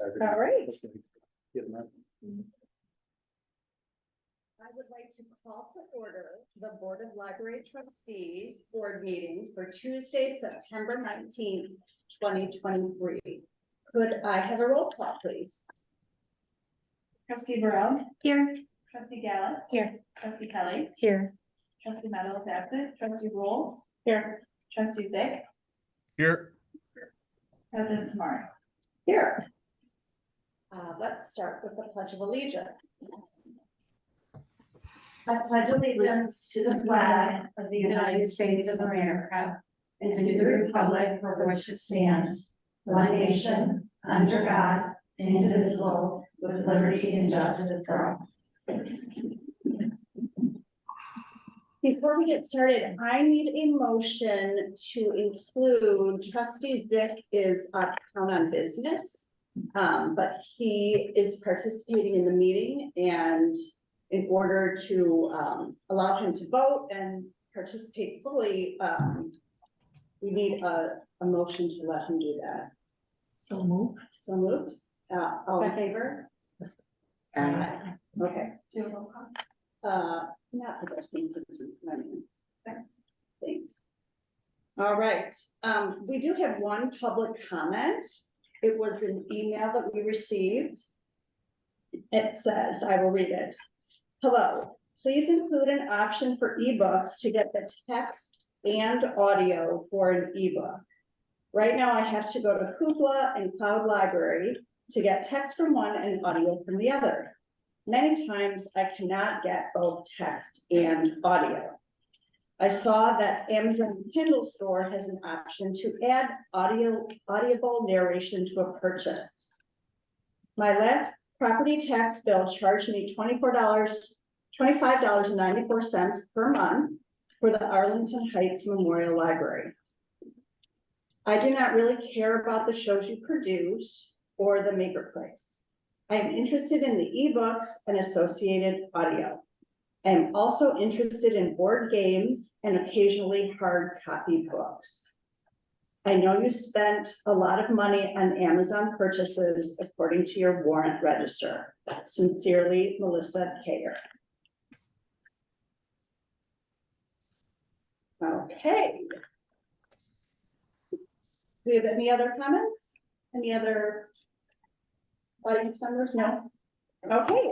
All right. I would like to call to order the Board of Library Trustees Board meeting for Tuesday, September 19th, 2023. Could I have a roll call, please? Trustee Burrell, Here. trustee Gallant, Here. trustee Kelly, Here. trustee Meadows absent, trustee Roll, Here. trustee Zick, Here. president Smart. Here. Let's start with the Pledge of Allegiance. I pledge allegiance to the flag of the United States of America and to the republic for which it stands, one nation, under God, indivisible, with liberty and justice for all. Before we get started, I need a motion to include trustee Zick is out on business. But he is participating in the meeting, and in order to allow him to vote and participate fully, we need a motion to let him do that. So move. So moved. All in favor? Aye. Okay. Do a roll call. Not for those things. Thanks. All right. We do have one public comment. It was an email that we received. It says, I will read it. Hello, please include an option for ebooks to get the text and audio for an ebook. Right now I have to go to Hoopla and Cloud Library to get text from one and audio from the other. Many times I cannot get both text and audio. I saw that Amazon Kindle store has an option to add audible narration to a purchase. My last property tax bill charged me $25.94 per month for the Arlington Heights Memorial Library. I do not really care about the shows you produce or the maker price. I am interested in the ebooks and associated audio. I am also interested in board games and occasionally hard copy books. I know you spent a lot of money on Amazon purchases according to your warrant register. Sincerely, Melissa Kayer. Okay. Do we have any other comments? Any other audience members? No? Okay,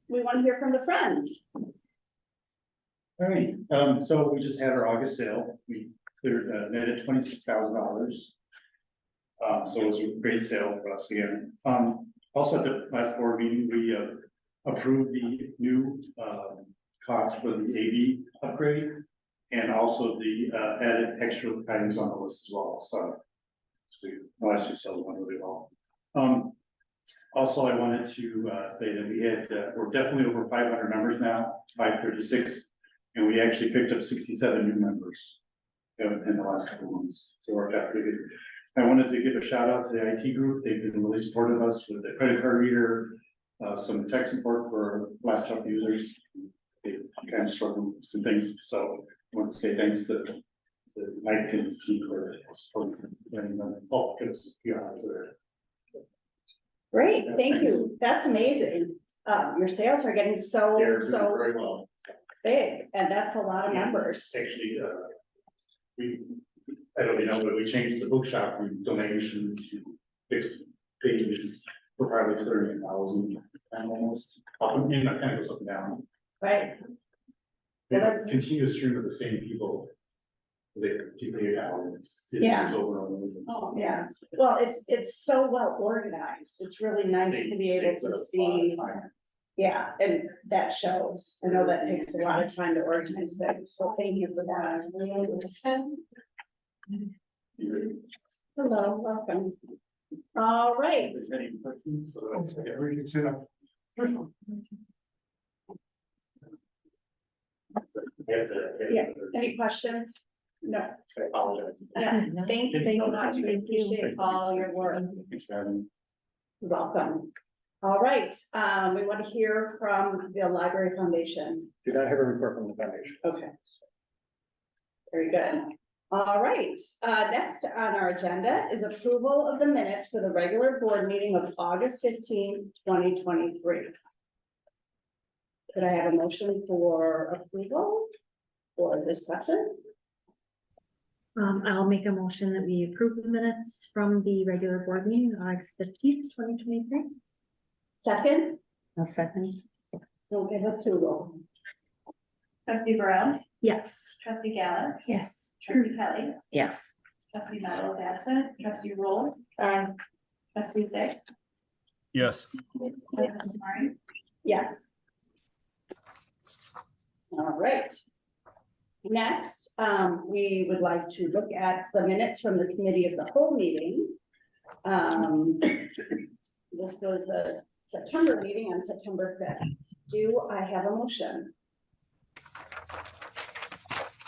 we want to hear from the friends. All right, so we just had our August sale. We cleared netted $26,000. So it was a great sale for us again. Also at the last board meeting, we approved the new cost for the AV upgrade and also the added extra items on the list as well. So we last year's sales went really well. Also, I wanted to say that we had we're definitely over 500 members now, 536. And we actually picked up 67 new members in the last couple of months. So we're pretty good. I wanted to give a shout out to the IT group. They've been really supportive of us with the credit card reader, some tech support for laptop users. They kind of struggled with some things. So I want to say thanks to Mike and his team for supporting and because Great, thank you. That's amazing. Your sales are getting so very well. Big, and that's a lot of members. Actually, I don't know, but we changed the bookshop from donation to fixed pages for probably 30,000 and almost up and in, that kind of goes up and down. Right. They Well, that's- continue to stream with the same people. They keep the hours. Yeah. Over and over. Oh, yeah. Well, it's so well organized. It's really nice to be able to see. Yeah, and that shows. I know that takes a lot of time to organize things, so thank you for that. Hello, welcome. All right. If there's any questions, so we can sit up. First one. Yeah, any questions? No. I apologize. Yeah, thank you so much. We Thank you. appreciate all your work. Thanks for having me. Welcome. All right, we want to hear from the Library Foundation. Do not have a report from the foundation. Okay. Very good. All right, next on our agenda is approval of the minutes for the regular board meeting of August 2023. Could I have a motion for approval or discussion? I'll make a motion that we approve the minutes from the regular board meeting, August 2023. Second? I'll second. Okay, let's do a roll. Trustee Brown, Yes. trustee Gallant, Yes. trustee Kelly, Yes. trustee Meadows absent, trustee Roll. Trustee Zach. Yes. President Smarty. Yes. All right. Next, we would like to look at the minutes from the committee of the whole meeting. This was the September meeting on September 5th. Do I have a motion?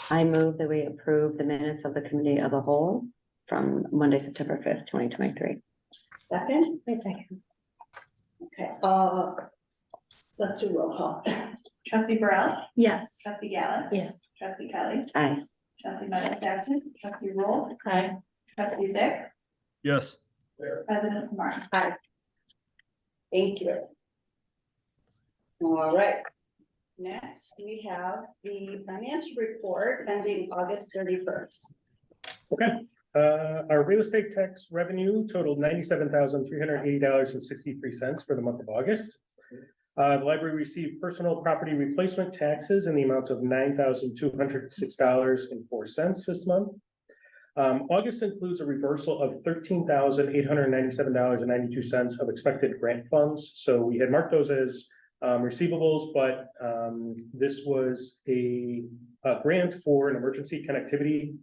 I move that we approve the minutes of the committee of the whole from Monday, September 5th, 2023. Second? My second. Okay, let's do roll call. Trustee Brown, Yes. trustee Gallant, Yes. trustee Kelly, Aye. trustee Meadows absent, trustee Roll. Hi. Trustee Zach, Yes. President Smarty. Thank you. All right. Next, we have the financial report ending August 31st. Okay, our real estate tax revenue totaled $97,380.63 for the month of August. The library received personal property replacement taxes in the amount of $9,206.04 this month. August includes a reversal of $13,897.92 of expected grant funds. So we had marked those as receivables, but this was a grant for an emergency connectivity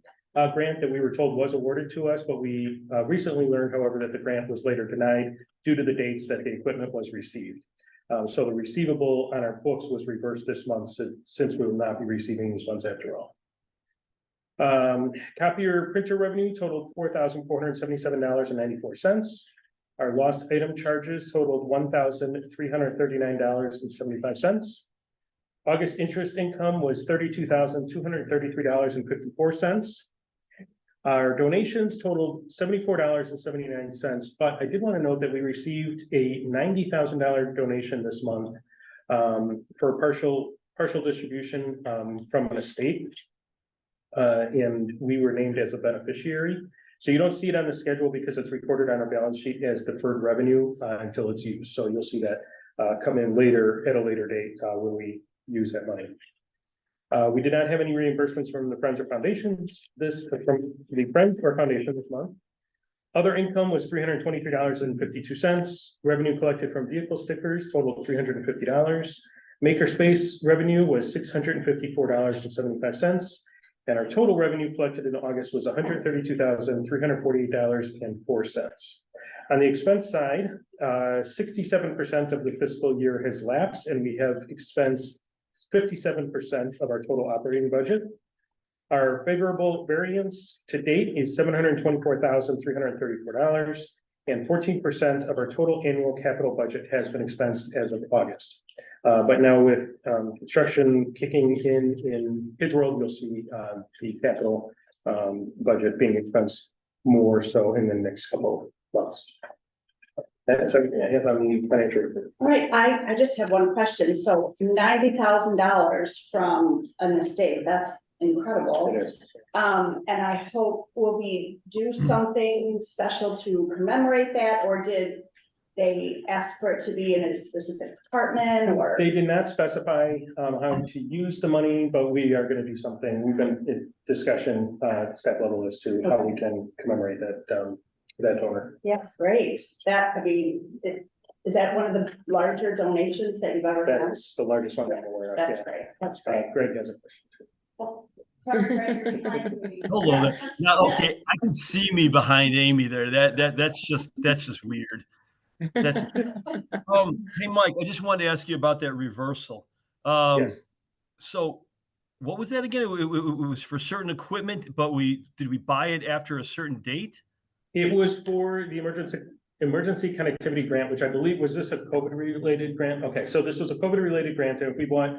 grant that we were told was awarded to us, but we recently learned, however, that the grant was later denied due to the dates that the equipment was received. So the receivable on our books was reversed this month, since we will not be receiving these funds after all. Copier printer revenue totaled $4,477.94. Our lost item charges totaled $1,339.75. August interest income was $32,233.54. Our donations totaled $74.79, but I did want to note that we received a $90,000 donation this month for a partial distribution from an estate. And we were named as a beneficiary. So you don't see it on the schedule because it's recorded on our balance sheet as deferred revenue until it's used. So you'll see that come in later at a later date when we use that money. We did not have any reimbursements from the Friends or Foundations from the Friends or Foundation this month. Other income was $323.52. Revenue collected from vehicle stickers totaled $350. Makerspace revenue was $654.75. And our total revenue collected in August was $132,348.04. On the expense side, 67% of the fiscal year has lapsed, and we have expensed 57% of our total operating budget. Our favorable variance to date is $724,334, and 14% of our total annual capital budget has been expensed as of August. But now with construction kicking in Kids World, you'll see the capital budget being expensed more so in the next couple of months. That's everything I have on the financial report. All right, I just have one question. So $90,000 from an estate, that's incredible. It is. And I hope, will we do something special to commemorate that, or did they ask for it to be in a specific department, or? They did not specify how to use the money, but we are going to do something. We've been in discussion step level as to how we can commemorate that donor. Yeah, great. That, I mean, is that one of the larger donations that you've ever That done? is the largest one I'm aware of. That's yeah. great. That's great. Greg has a question too. Sorry, Greg, you're behind me. Hello there. Yes, Now, okay, I can see me behind Amy there. That's just weird. That's hey Mike, I just wanted to ask you about that reversal. Yes. So what was that again? It was for certain equipment, but did we buy it after a certain date? It was for the emergency connectivity grant, which I believe, was this a COVID related grant? Okay, so this was a COVID related grant, and we bought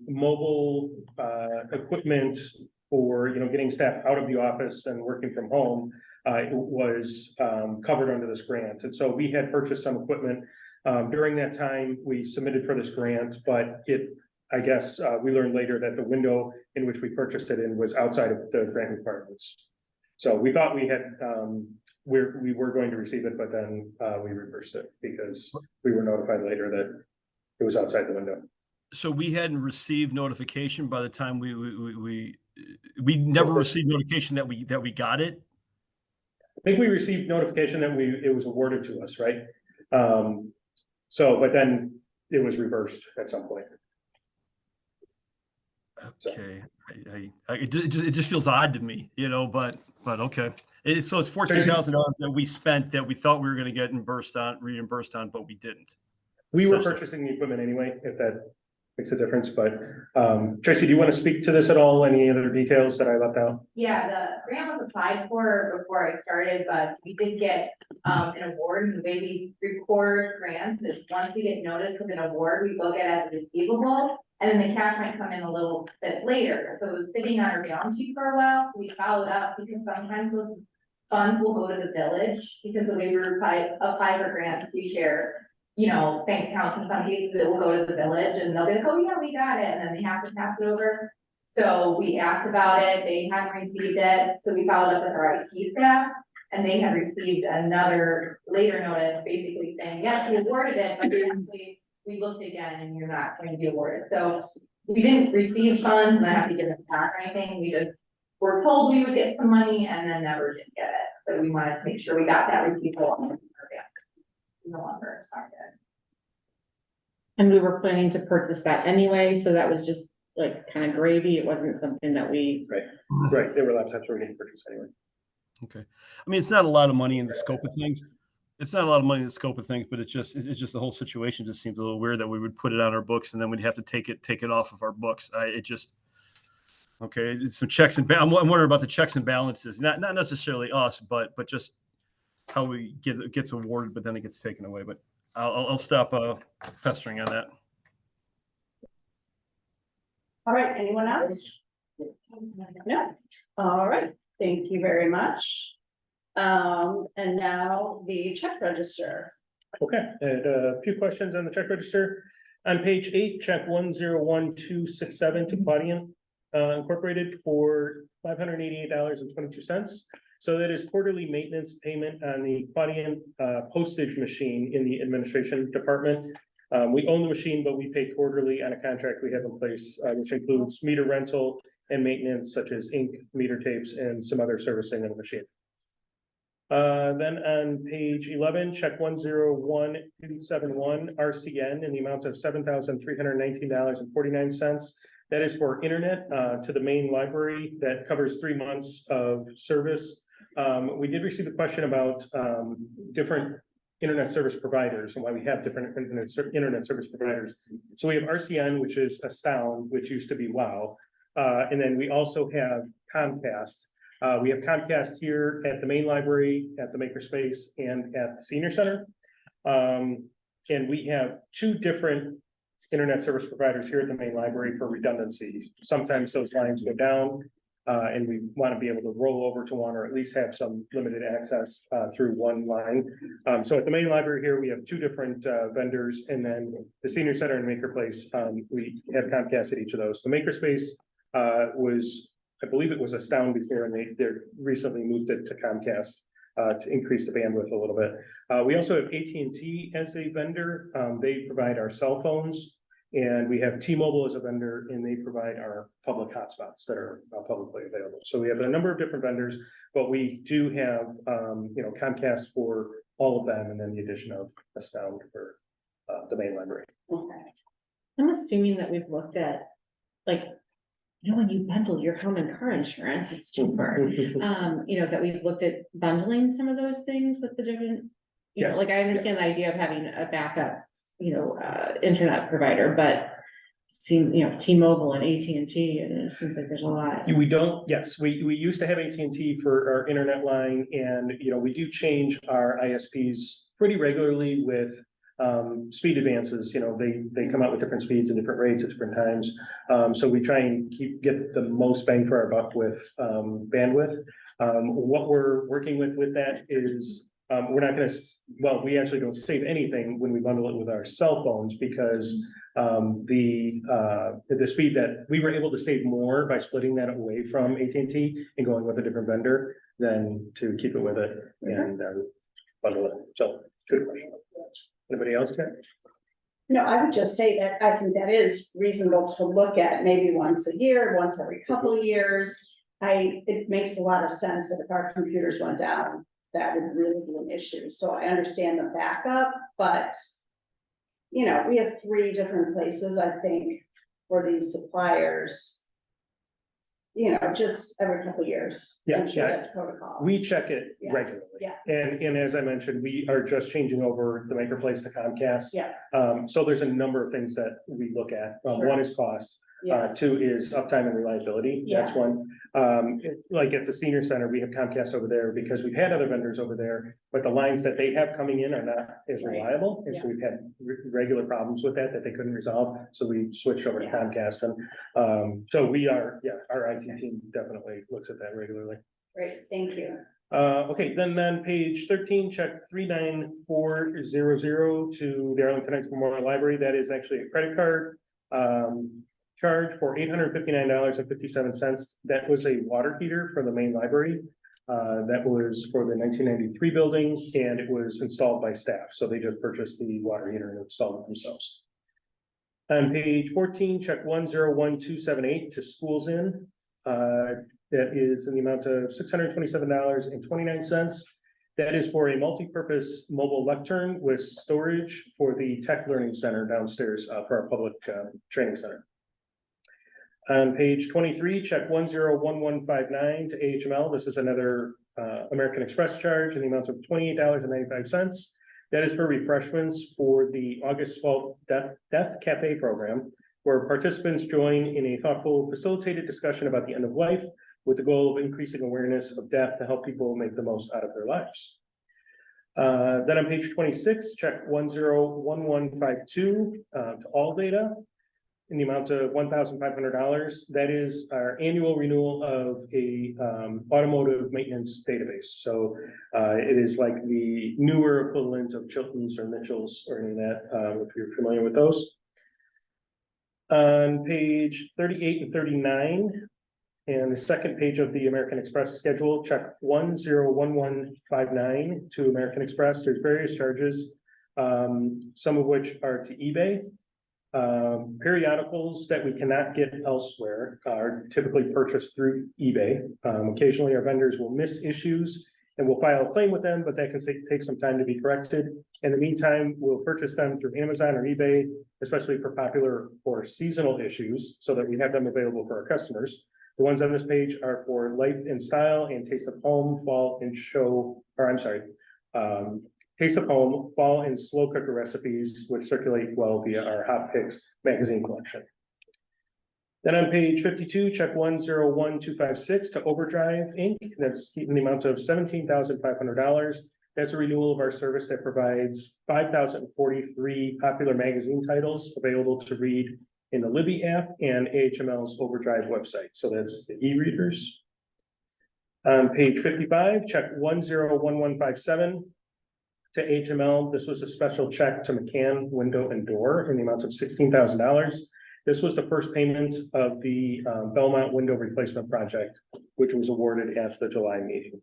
mobile equipment for, getting staff out of the office and working from home, was covered under this grant. And so we had purchased some equipment. During that time, we submitted for this grant, but I guess, we learned later that the window in which we purchased it in was outside of the grant requirements. So we thought we had, we were going to receive it, but then, we reversed it because we were notified later that it was outside the window. So we hadn't received notification by the time we never received notification that we got it. I think we received notification that it was awarded to us, right? But then it was reversed at some point. Okay, it just feels odd to me, but okay. So it's $14,000 that we spent that we thought we were going to get reimbursed on, but we didn't. We were purchasing the equipment anyway, if that makes a difference, but Tracy, do you want to speak to this at all? Any other details that I left out? Yeah, the grant was applied for before I started, but we did get an award. The way we record grants is once we get notice of an award, we book it as a receivable. And then the cash might come in a little bit later. So it was sitting on our balance sheet for a while. We followed up because sometimes those funds will go to the village because the way we apply for grants, we share, bank accounts in some cases that will go to the village and they'll be like, oh yeah, we got it. And then they have to pass it over. So we asked about it. They hadn't received it. So we followed up with our IT staff and they had received another later notice basically saying, yes, we awarded it, but basically we looked again and you're not going to be awarded. So we didn't receive funds and I have to give it back or anything. We just were told we would get some money and then never did get it. So we wanted to make sure we got that receivable. No longer started. And we were planning to purchase that anyway, so that was just like kind of gravy. It wasn't something that we. Right. There were laptops we were getting purchased anyway. Okay. I mean, it's not a lot of money in the scope of things. But it's just the whole situation just seems a little weird that we would put it on our books and then we'd have to take it off of our books. Okay. It's some checks and I'm wondering about the checks and balances, not necessarily us, but just how we gets awarded, but then it gets taken away. But I'll stop pestering on that. All right, anyone else? No, all right, thank you very much. And now the check register. Okay, and a few questions on the check register. On page 8, check 101267 to Claudian Incorporated for $588.22. So that is quarterly maintenance payment on the Claudian postage machine in the administration department. We own the machine, but we pay quarterly on a contract we have in place, which includes meter rental and maintenance such as ink, meter tapes, and some other servicing of the machine. Then on page 11, check 101271 RCN in the amount of $7,319.49. That is for internet to the main library that covers 3 months of service. We did receive a question about different internet service providers and why we have different internet service providers. So we have RCN, which is Astound, which used to be WOW. And then we also have Comcast. We have Comcast here at the main library, at the Makerspace, and at the Senior Center. And we have 2 different internet service providers here at the main library for redundancy. Sometimes those lines go down, and we want to be able to roll over to one or at least have some limited access through one line. So at the main library here, we have 2 different vendors, and then the Senior Center and Makerspace, we have Comcast at each of those. The Makerspace was, I believe it was Astound before, and they recently moved it to Comcast to increase the bandwidth a little bit. We also have AT&T as a vendor. They provide our cell phones, and we have T-Mobile as a vendor, and they provide our public hotspots that are publicly available. So we have a number of different vendors, but we do have, Comcast for all of them, and then the addition of Astound for the main library. Okay. I'm assuming that we've looked at, like, when you bundle your home and car insurance, it's cheaper. That we've looked at bundling some of those things with the different, Yes. like I understand the idea of having a backup, internet provider, but T-Mobile and AT&T, and it seems like there's a lot. We don't, yes, we used to have AT&T for our internet line, and, we do change our ISPs pretty regularly with speed advances, they come out with different speeds and different rates at different times. So we try and get the most bang for our buck with, bandwidth. What we're working with that is, we're not gonna, we actually don't save anything when we bundle it with our cell phones because the speed that we were able to save more by splitting that away from AT&T and going with a different vendor than to keep it with it and bundle it. So good question. Anybody else got? No, I would just say that I think that is reasonable to look at maybe once a year, once every couple of years. It makes a lot of sense that if our computers went down, that would really be an issue. So I understand the backup, but we have 3 different places, I think, for these suppliers. Just every couple of years. Yeah, I'm sure yeah. that's protocol. We check it Yeah, regularly. yeah. And as I mentioned, we are just changing over the Makerplace to Comcast. Yeah. So there's a number of things that we look at. Sure. One is cost. Yeah, 2 is uptime and reliability. That's Yeah. one. Like at the senior center, we have Comcast over there because we've had other vendors over there, but the lines that they have coming in are not as Right. reliable. And so Yeah. we've had regular problems with that they couldn't resolve. So we switched over to Yeah. Comcast and, so we are, our IT team definitely looks at that regularly. great, thank you. Okay, then on page 13, check 39400 to the Arlington Heights Memorial Library. That is actually a credit card charge for $859.57. That was a water heater for the main library. That was for the 1993 building and it was installed by staff. So they just purchased the water heater and installed it themselves. On page 14, check 101278 to Schools In. That is in the amount of $627.29. That is for a multi-purpose mobile lectern with storage for the Tech Learning Center downstairs for our public training center. On page 23, check 101159 to AHML. This is another American Express charge in the amount of $28.95. That is for refreshments for the August 12th Death Cafe program, where participants join in a thoughtful, facilitated discussion about the end of life with the goal of increasing awareness of death to help people make the most out of their lives. Then on page 26, check 101152 to All Data in the amount of $1,500. That is our annual renewal of a automotive maintenance database. So it is like the newer equivalent of Chilton's or Mitchell's or any of that, if you're familiar with those. On page 38 and 39, and the second page of the American Express schedule, check 101159 to American Express. There's various charges, some of which are to eBay. Periodicals that we cannot get elsewhere are typically purchased through eBay. Occasionally our vendors will miss issues and we'll file a claim with them, but that can take some time to be corrected. In the meantime, we'll purchase them through Amazon or eBay, especially for popular or seasonal issues, so that we have them available for our customers. The ones on this page are for Life and Style and Taste of Home, Fall and Taste of Home, Fall and Slow Cooker recipes, which circulate well via our Hot Picks magazine collection. Then on page 52, check 101256 to Overdrive Inc. That's in the amount of $17,500. That's a renewal of our service that provides 5,043 popular magazine titles available to read in the Libby app and AHML's Overdrive website. So that's the e-readers. On page 55, check 101157 to HML. This was a special check to McCann Window and Door in the amount of $16,000. This was the first payment of the Belmont window replacement project, which was awarded at the July meeting.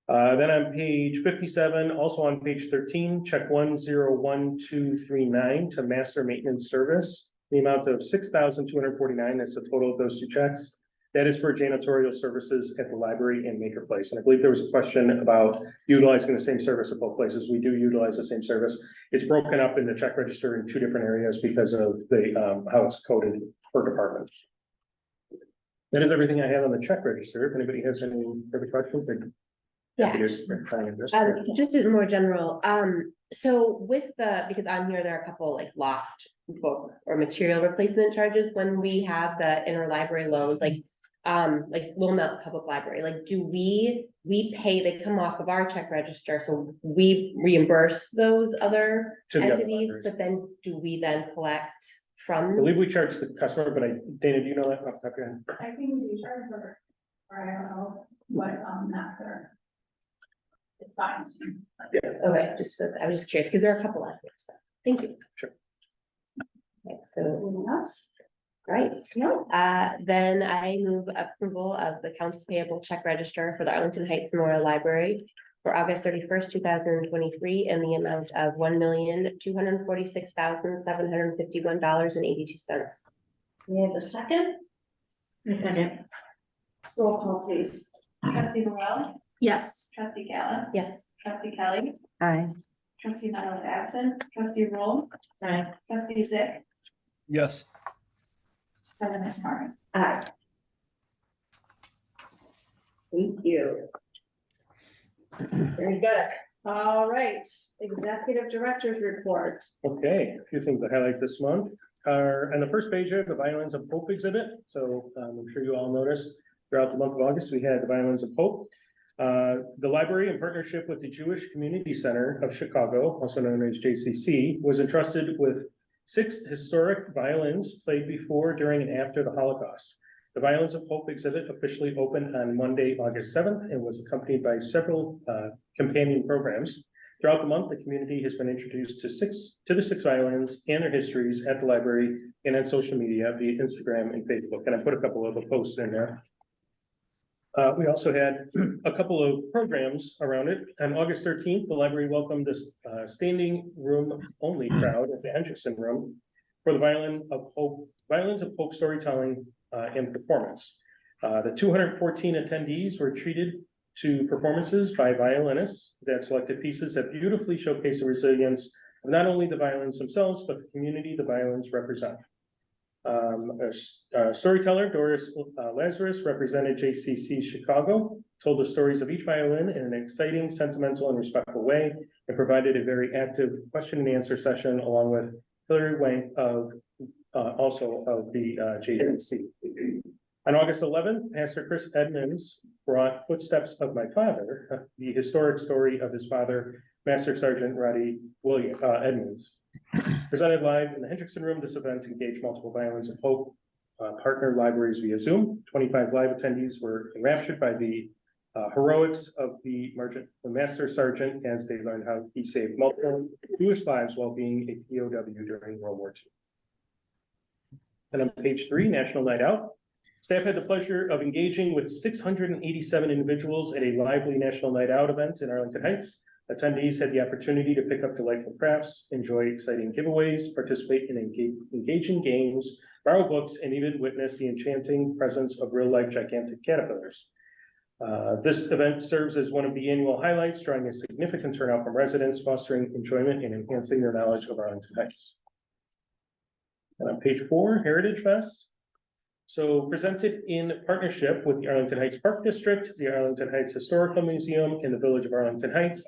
Then on page 57, also on page 13, check 101239 to Master Maintenance Service, the amount of $6,249. That's the total of those 2 checks. That is for janitorial services at the library and Makerplace. And I believe there was a question about utilizing the same service at both places. We do utilize the same service. It's broken up in the check register in 2 different areas because of the how it's coded per department. That is everything I have on the check register. If anybody has any further questions, Yeah. Just in more general, so with because on here, there are a couple like lost book or material replacement charges when we have the interlibrary loans, like Wilmette Public Library, like, do we we pay, they come off of our check register, so we reimburse those other To the other entities, libraries. but then do we then collect I from? believe we charge the customer, but Dana, do you know that off the top of your head? I think we do charge for, or I don't know what, not there. It's fine. Okay, I was just curious, because there are a couple out there, so, thank you. Sure. Okay, so, Anything else? right, No. then I move approval of the accounts payable check register for the Arlington Heights Memorial Library for August 31st, 2023, in the amount of $1,246,751.82. We have a second? A second. Roll call, please. Trustee Noel, Yes. trustee Gala, Yes. trustee Kelly, Aye. trustee Neville is absent, trustee Roll, Aye. trustee Zick, Yes. and Ms. Martin. Aye. Thank you. Very good. All right, executive director's report. Okay, a few things to highlight this month are on the first page here, the Violins of Hope exhibit. So I'm sure you all noticed throughout the month of August, we had the Violins of Hope. The library, in partnership with the Jewish Community Center of Chicago, also known as JCC, was entrusted with 6 historic violins played before, during, and after the Holocaust. The Violins of Hope exhibit officially opened on Monday, August 7th, and was accompanied by several companion programs. Throughout the month, the community has been introduced to the 6 violins and their histories at the library and on social media via Instagram and Facebook. And I put a couple of the posts in there. We also had a couple of programs around it. On August 13th, the library welcomed this standing room only crowd at the Henderson Room for the Violins of Hope storytelling and performance. The 214 attendees were treated to performances by violinists that selected pieces that beautifully showcase the resilience of not only the violins themselves, but the community the violins represent. A storyteller, Doris Lazarus, represented JCC Chicago, told the stories of each violin in an exciting, sentimental, and respectful way, and provided a very active question and answer session along with Hillary Wank of also of the JCC. On August 11th, Pastor Chris Edmonds brought Footsteps of My Father, the historic story of his father, Master Sergeant Roddy Edmonds. Presented live in the Hendrickson Room, this event engaged multiple Violins of Hope partner libraries via Zoom. 25 live attendees were enraptured by the heroics of the Master Sergeant as they learned how he saved multiple Jewish lives while being a POW during World War II. And on page 3, National Night Out. Staff had the pleasure of engaging with 687 individuals at a lively National Night Out event in Arlington Heights. Attendees had the opportunity to pick up delightful crafts, enjoy exciting giveaways, participate in engaging games, borrow books, and even witness the enchanting presence of real-life gigantic caterpillars. This event serves as one of the annual highlights, drawing a significant turnout from residents, fostering enjoyment and enhancing their knowledge of Arlington Heights. And on page 4, Heritage Fest. So presented in partnership with the Arlington Heights Park District, the Arlington Heights Historical Museum, and the Village of Arlington Heights.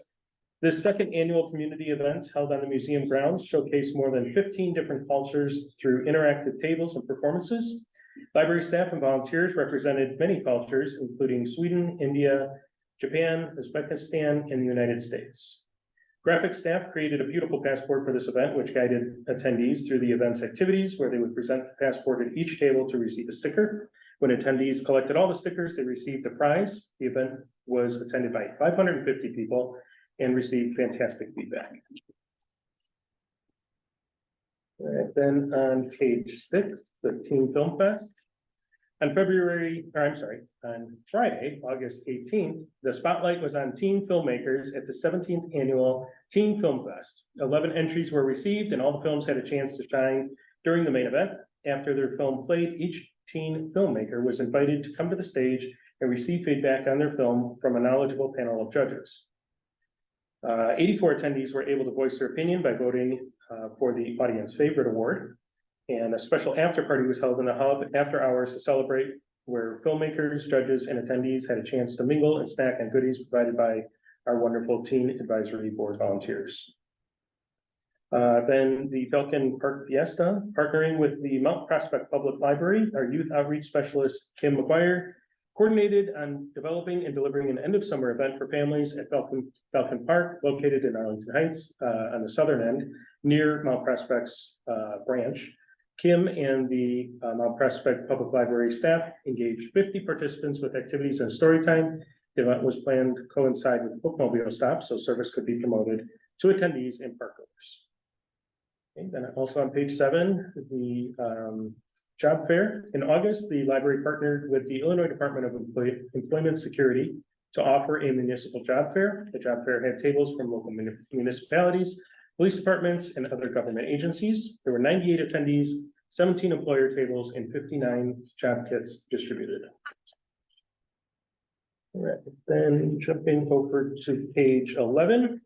This second annual community event held on the museum grounds showcased more than 15 different cultures through interactive tables and performances. Library staff and volunteers represented many cultures, including Sweden, India, Japan, Uzbekistan, and the United States. Graphic staff created a beautiful passport for this event, which guided attendees through the event's activities, where they would present the passport at each table to receive a sticker. When attendees collected all the stickers, they received a prize. The event was attended by 550 people and received fantastic feedback. All right, then on page 6, the Teen Film Fest. On Friday, August 18th, the spotlight was on teen filmmakers at the 17th annual Teen Film Fest. 11 entries were received and all the films had a chance to shine during the main event. After their film played, each teen filmmaker was invited to come to the stage and receive feedback on their film from a knowledgeable panel of judges. 84 attendees were able to voice their opinion by voting for the audience favorite award. And a special after party was held in the hub after hours to celebrate, where filmmakers, judges, and attendees had a chance to mingle and snack on goodies provided by our wonderful Teen Advisory Board volunteers. Then the Falcon Park Fiesta, partnering with the Mount Prospect Public Library, our youth outreach specialist, Kim McGuire, coordinated on developing and delivering an end of summer event for families at Falcon Park, located in Arlington Heights, on the southern end, near Mount Prospect's, branch. Kim and the Mount Prospect Public Library staff engaged 50 participants with activities and story time. The event was planned to coincide with bookmobile stops, so service could be promoted to attendees and park goers. Okay, then also on page 7, the job fair. In August, the library partnered with the Illinois Department of Employment Security to offer a municipal job fair. The job fair had tables from local municipalities, police departments, and other government agencies. There were 98 attendees, 17 employer tables, and 59 job kits distributed. All right, then jumping over to page 11.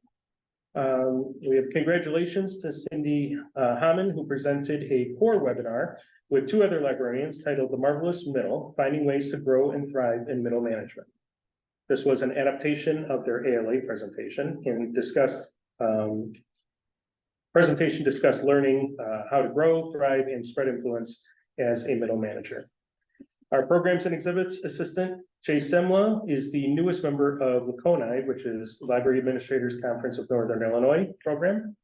We have congratulations to Cindy Hammond, who presented a core webinar with 2 other librarians titled The Marvelous Middle, Finding Ways to Grow and Thrive in Middle Management. This was an adaptation of their ALA presentation and discussed learning how to grow, thrive, and spread influence as a middle manager. Our programs and exhibits assistant, Jay Semla, is the newest member of LACONI, which is Library Administrators Conference of Northern Illinois program,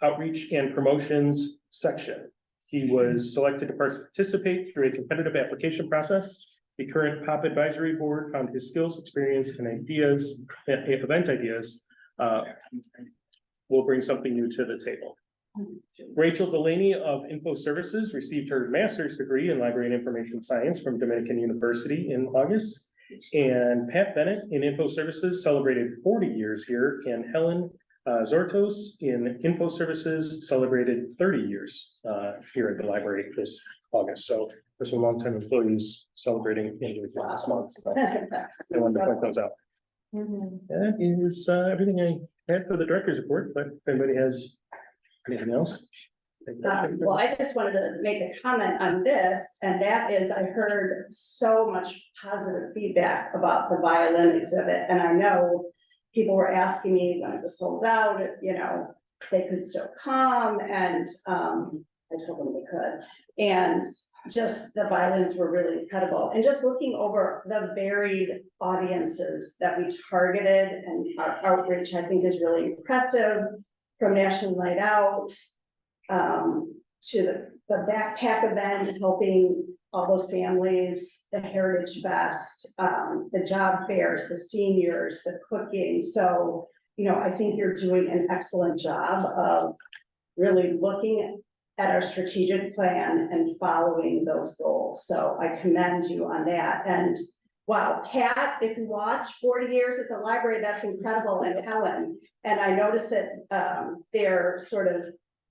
outreach and promotions section. He was selected to participate through a competitive application process. The current POP advisory board found his skills, experience, and event ideas will bring something new to the table. Rachel Delaney of Info Services received her master's degree in library and information science from Dominican University in August. And Pat Bennett in Info Services celebrated 40 years here, and Helen Zortos in Info Services celebrated 30 years here at the library this August. So there's some longtime employees celebrating this month. So I wanted to point those out. That is everything I had for the director's report, but if anybody has anything else? Well, I just wanted to make a comment on this, and that is, I heard so much positive feedback about the violin exhibit, and I know people were asking me when it was sold out, you know, they could still come, and I told them they could. And just the violins were really incredible, and just looking over the varied audiences that we targeted, and our outreach, I think, is really impressive. From National Night Out to the backpack event, helping all those families, the Heritage Fest, the job fairs, the seniors, the cooking. So, you know, I think you're doing an excellent job of really looking at our strategic plan and following those goals. So I commend you on that. And wow, Pat, if you watch 40 years at the library, that's incredible. And Helen, and I noticed that their sort of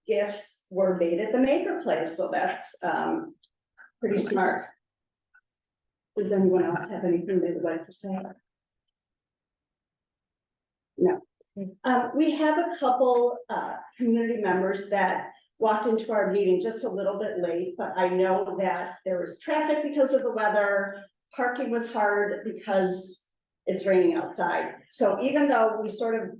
gifts were made at the Maker Place. So that's pretty smart. Does anyone else have anything they would like to say? No. We have a couple community members that walked into our meeting just a little bit late, but I know that there was traffic because of the weather. Parking was hard because it's raining outside. So even though we sort of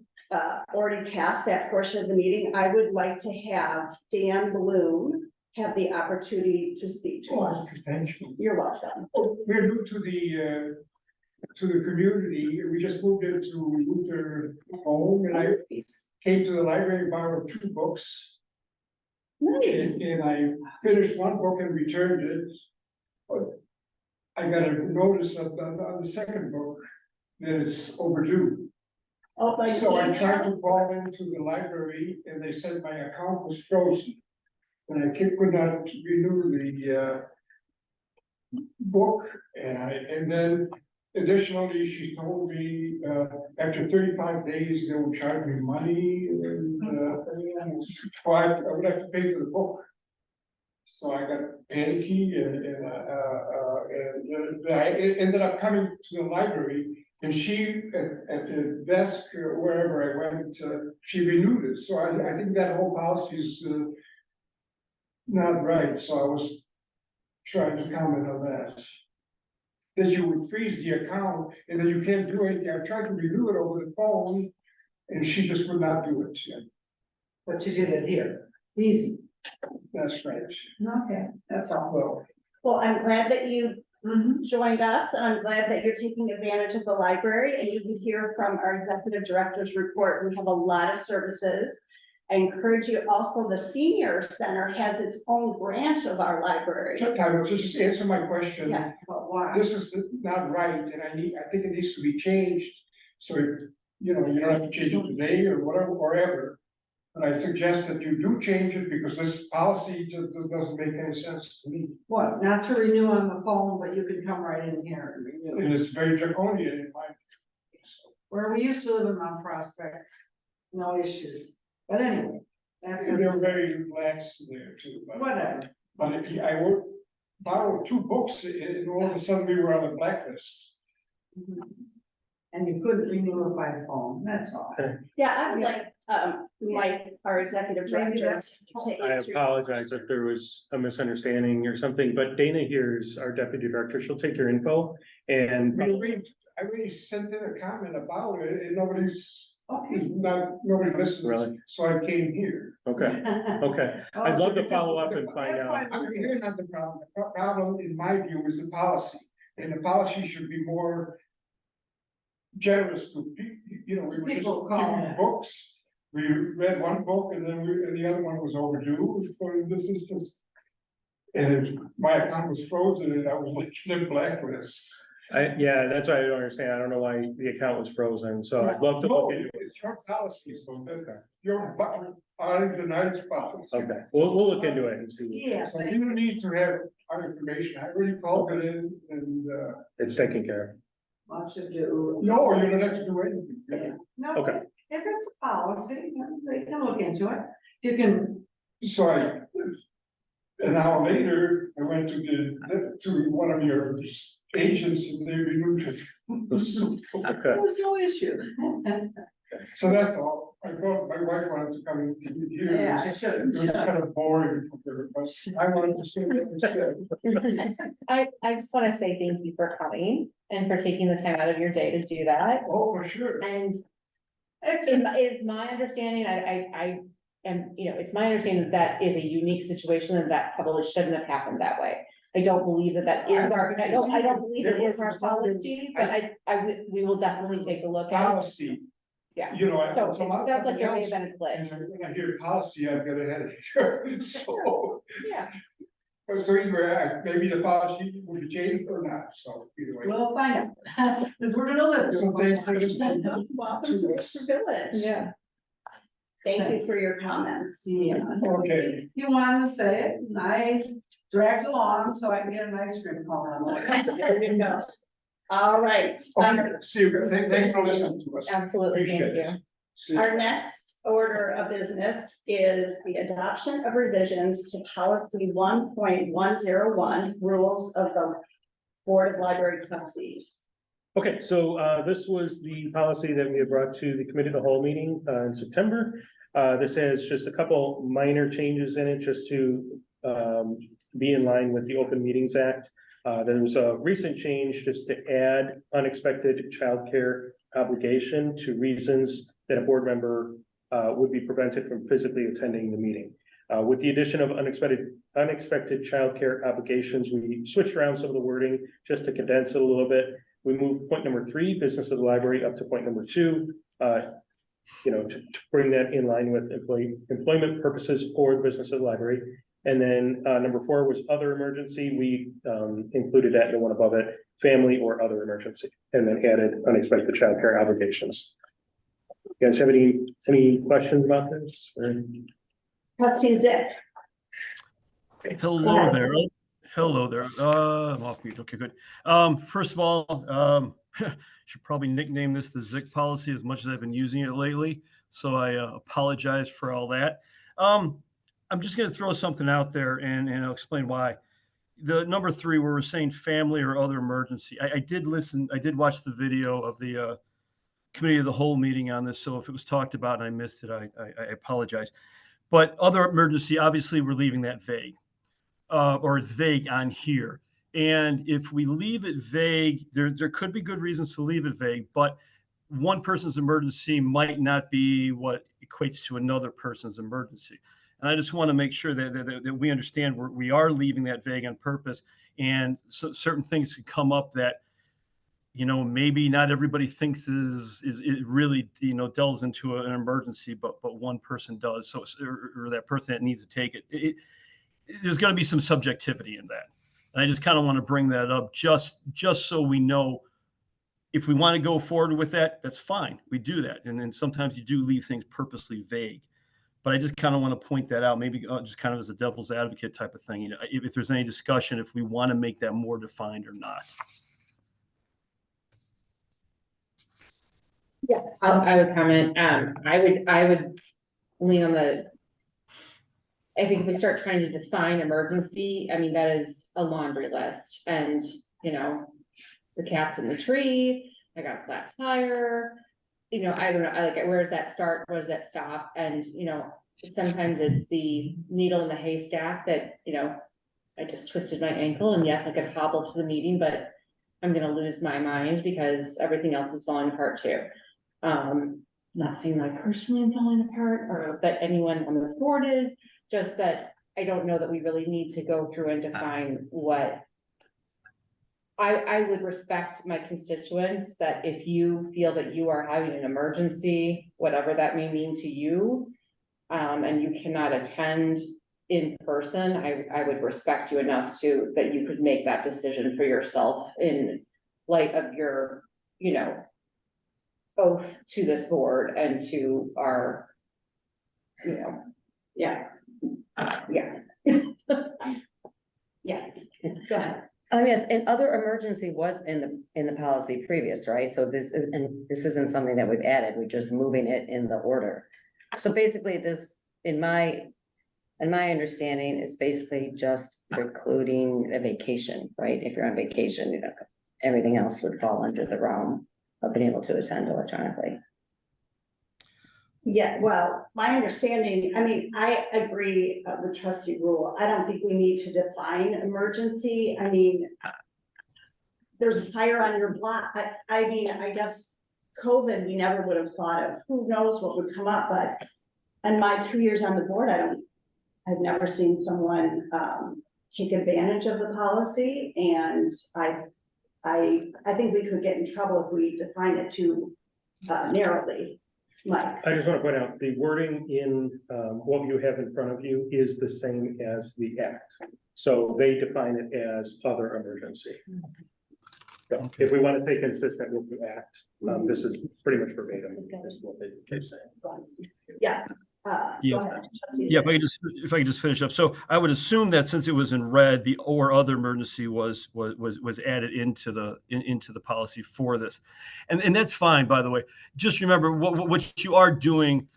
already passed that portion of the meeting, I would like to have Dan Bloom have the opportunity to speak to us. Thank you. You're welcome. We're new to the community. We just moved into Luther home, and I came to the library, borrowed 2 books. Nice. And I finished one book and returned it. But I got a notice on the second book that it's overdue. Oh, my So I God. tried to call into the library, and they said my account was frozen. And I could not renew the book, and then additionally, she told me after 35 days, they will charge me money, and so I would have to pay for the book. So I got panicky, and I ended up coming to the library, and she at the desk or wherever I went, she renewed it. So I think that whole policy is not right. So I was trying to comment on that. That you would freeze the account and then you can't do anything. I tried to renew it over the phone, and she just would not do it. But you did it here, easy. That's right. Okay, that's all. Well, Well, I'm glad that you joined us, and I'm glad that you're taking advantage of the library, and you can hear from our executive director's report. We have a lot of services. I encourage you also, the senior center has its own branch of our library. Tyler, just answer my question. Yeah, but why? This is not right, and I think it needs to be changed. So, you know, you don't have to change it today or whatever, or ever. But I suggest that you do change it because this policy just doesn't make any sense to me. What, not to renew on the phone, but you can come right in here and renew. And it's very draconian in my. Where we used to live in Mount Prospect, no issues. But anyway, that's And they're very lax there too. whatever. But if I would borrow 2 books and all of a sudden we were on a blacklist. And you couldn't renew it by phone, that's all. Yeah, I would like, Mike, our executive Maybe director. that's- to I answer- apologize if there was a misunderstanding or something, but Dana here is our deputy director. She'll take your info and. I already sent in a comment about it and nobody listened. Really? So I came here. Okay, okay. I'd love to follow up and find out. I'm really not the problem. The problem, in my view, is the policy. And the policy should be more generous to you know, we were just People call giving it. books. We read one book and then and the other one was overdue. So this is just. And my account was frozen and I was like in a blacklist. Yeah, that's why I don't understand. I don't know why the account was frozen, so I'd love to No, look into it. it's your policy, so that you're honoring the night's policy. Okay, we'll look into it and see. Yeah. So you don't need to have our information. I already called it in and, It's taken care What to do. no, you don't have to do anything. No, Okay. if it's a policy, they can look into it. You can, So an hour later, I went to one of your agents and they renewed it. of. Okay, there's no issue. So that's all. I thought my wife wanted to come in here. Yeah, I It should. was kind of boring for her, but I wanted to say that instead. I just want to say thank you for coming and for taking the time out of your day to do that. Oh, for sure. And is my understanding, I am, you know, it's my understanding that is a unique situation and that probably shouldn't have happened that way. I don't believe that is our, I don't believe it is our policy, but we will definitely take a look at it. Policy, Yeah. you know, So it some other sounds like something there may else. have been a glitch. And when I hear policy, I've got a headache. So, Yeah. so either maybe the policy will be changed or not, so either way. We'll find out. Because we're gonna live. So thanks for listening. Welcome to Worcester Village. Yeah. Thank you for your comments. Yeah. Okay. You wanted to say it, and I dragged along so I can get a nice drink call on There you go. All right. Okay, see you, thanks for listening to us. Absolutely, thank Appreciate you. it. See you. Our next order of business is the adoption of revisions to policy 1.101, rules of the Board of Library Trustees. Okay, so this was the policy that we had brought to the committee of the whole meeting in September. This has just a couple minor changes in it just to be in line with the Open Meetings Act. There was a recent change just to add unexpected childcare obligation to reasons that a board member would be prevented from physically attending the meeting. With the addition of unexpected childcare obligations, we switched around some of the wording just to condense it a little bit. We moved point number 3, business of the library, up to point number 2. You know, to bring that in line with employment purposes for the business of the library. And then number 4 was other emergency. We included that in the one above it, family or other emergency, and then added unexpected childcare obligations. You guys have any questions about this? Trustee Zip. Hello there. Hello there. I'm off mute. Okay, good. First of all, should probably nickname this the ZIC policy as much as I've been using it lately. So I apologize for all that. I'm just going to throw something out there and I'll explain why. The number 3, where we're saying family or other emergency. I did watch the video of the committee of the whole meeting on this. So if it was talked about and I missed it, I apologize. But other emergency, obviously we're leaving that vague. Or it's vague on here. And if we leave it vague, there could be good reasons to leave it vague, but one person's emergency might not be what equates to another person's emergency. And I just want to make sure that we understand we are leaving that vague on purpose And so certain things could come up that, maybe not everybody thinks is it really, delves into an emergency, but one person does. So, or that person that needs to take it, there's going to be some subjectivity in that. And I just kind of want to bring that up just so we know if we want to go forward with that, that's fine. We do that. And then sometimes you do leave things purposely vague. But I just kind of want to point that out, maybe just kind of as a devil's advocate type of thing. If there's any discussion, if we want to make that more defined or not. Yes. I would comment, I would lean on I think if we start trying to define emergency, I mean, that is a laundry list and, the cat's in the tree, I got a flat tire. I don't know, where does that start? Where does that stop? And, sometimes it's the needle in the haystack that, I just twisted my ankle and yes, I could hobble to the meeting, but I'm gonna lose my mind because everything else is falling apart too. Not saying that I personally am falling apart or that anyone on this board is, just that I don't know that we really need to go through and define what. I would respect my constituents that if you feel that you are having an emergency, whatever that may mean to you, and you cannot attend in person, I would respect you enough that you could make that decision for yourself in light of your, oath to this board and to our, Yeah. yeah. Yes, go ahead. Yes, and other emergency was in the policy previous, right? So this isn't something that we've added, we're just moving it in the order. So basically this, in my understanding, is basically just precluding a vacation, right? If you're on vacation, everything else would fall under the realm of being able to attend electronically. Yeah, well, my understanding, I mean, I agree with trustee Rule. I don't think we need to define emergency. I mean, there's a fire on your block. I mean, I guess COVID, we never would have thought of, who knows what would come up, but in my 2 years on the board, I've never seen someone take advantage of the policy, and I think we could get in trouble if we define it too narrowly. Mike. I just want to point out, the wording in what you have in front of you is the same as the act. So they define it as other emergency. So if we want to stay consistent with the act, this is pretty much verbatim. Is what they're saying. Yes. Yeah. Go ahead, trustee Yeah, Zinn. if I could just finish up. So I would assume that since it was in red, the or other emergency was added into the policy for this. And that's fine, by the way. Just remember what we are doing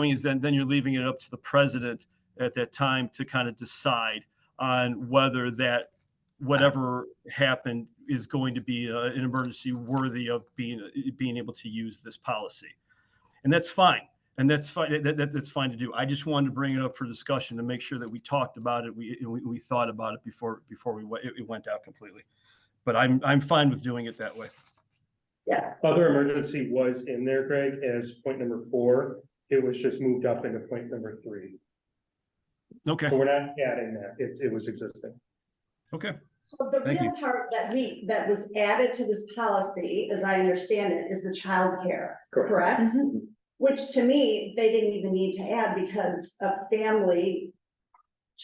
is then you're leaving it up to the president at that time to kind of decide on whether that whatever happened is going to be an emergency worthy of being able to use this policy. And that's fine. And that's fine. That's fine to do. I just wanted to bring it up for discussion to make sure that we talked about it. We thought about it before it went out completely. But I'm fine with doing it that way. Yes. Other emergency was in there, Greg, as point number 4. It was just moved up into point number 3. Okay. So we're not adding that. It was existing. Okay. So the Thank real you. part that was added to this policy, as I understand it, is the childcare, correct? Which to me, they didn't even need to add because of family.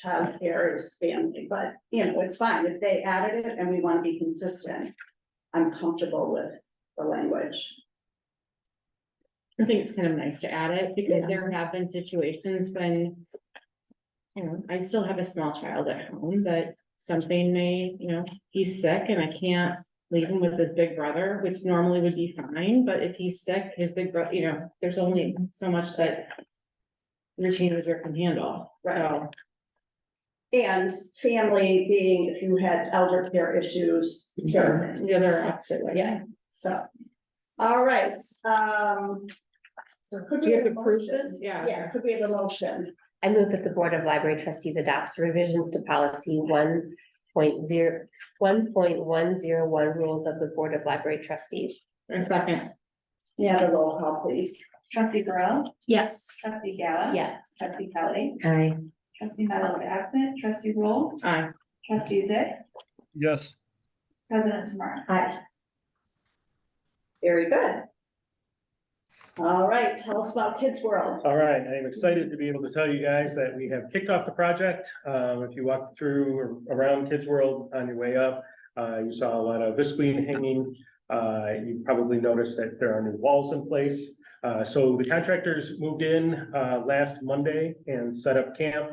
Childcare is family, but it's fine if they added it and we want to be consistent. I'm comfortable with the language. I think it's kind of nice to add it because there have been situations when, I still have a small child at home, but something may, he's sick and I can't leave him with his big brother, which normally would be fine, but if he's sick, his big brother, there's only so much that your teenager can handle. Right. So, And family being, if you had elder care issues. sure, the other opposite way. Yeah, so, all right, so could Do we you have have a to prove motion? this? Yeah. Yeah, could we have a motion? I move that the Board of Library Trustees adopts revisions to policy 1.101 rules of the Board of Library Trustees. For a second. Yeah, the roll call, please. Trustee Burrow, Yes. trustee Gala. Yes. Trustee Kelly, Aye. trustee Meadows absent, trustee Rule, Aye. trustee Zip, Yes. President Tomorrow. Aye. Very good. All right, tell us about Kids World. All right, I am excited to be able to tell you guys that we have kicked off the project. If you walked through or around Kids World on your way up, you saw a lot of visqueen hanging. You probably noticed that there are new walls in place. So the contractors moved in last Monday and set up camp.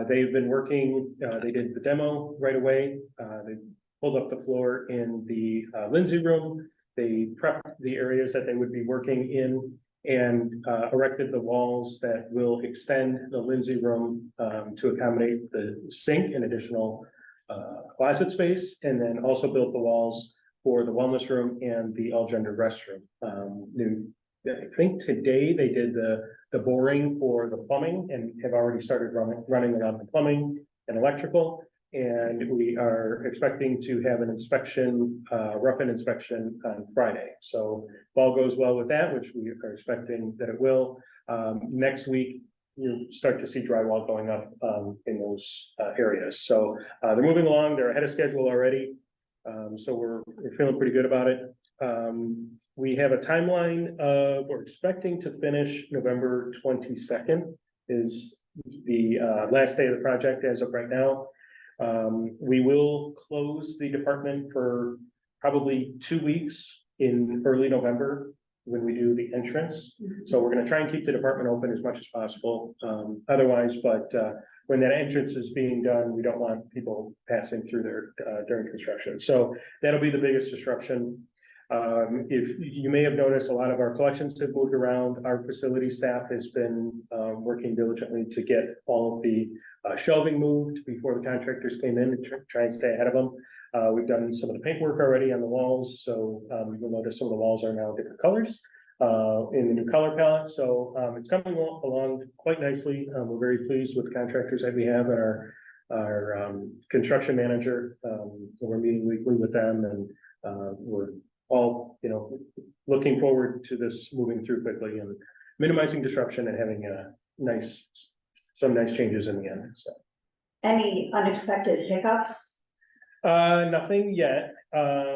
They've been working, they did the demo right away. They pulled up the floor in the Lindsay room. They prepped the areas that they would be working in and erected the walls that will extend the Lindsay room to accommodate the sink and additional closet space, and then also built the walls for the wellness room and the all-gender restroom. I think today they did the boring for the plumbing and have already started running around the plumbing and electrical. And we are expecting to have an inspection, rough-in inspection on Friday. So if all goes well with that, which we are expecting that it will, next week, you start to see drywall going up in those areas. So they're moving along, they're ahead of schedule already. So we're feeling pretty good about it. We have a timeline of, we're expecting to finish November 22nd is the last day of the project as of right now. We will close the department for probably 2 weeks in early November when we do the entrance. So we're gonna try and keep the department open as much as possible. Otherwise, but when that entrance is being done, we don't want people passing through there during construction. So that'll be the biggest disruption. If you may have noticed, a lot of our collections have moved around. Our facility staff has been working diligently to get all of the shelving moved before the contractors came in and try and stay ahead of them. We've done some of the paintwork already on the walls, so you'll notice some of the walls are now different colors in the new color palette. So it's coming along quite nicely. We're very pleased with the contractors that we have and our construction manager. We're meeting weekly with them, and we're all, looking forward to this moving through quickly and minimizing disruption and having some nice changes in the end. So Any unexpected hiccups? nothing yet.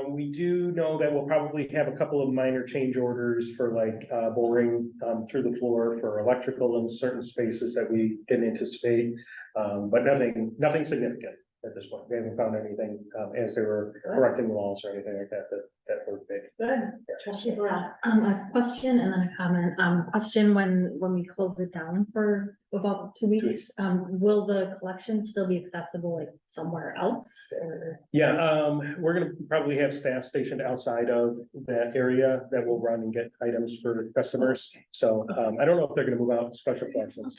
We do know that we'll probably have a couple of minor change orders for like boring through the floor for electrical in certain spaces that we didn't anticipate. But nothing significant at this point. We haven't found anything as they were erecting the walls or anything like that that were big. Good. Trustee Burrell. A question and then a comment. Question, when we close it down for about 2 weeks, will the collection still be accessible like somewhere else or? Yeah, we're gonna probably have staff stationed outside of that area that will run and get items for customers. So I don't know if they're gonna move out special collections.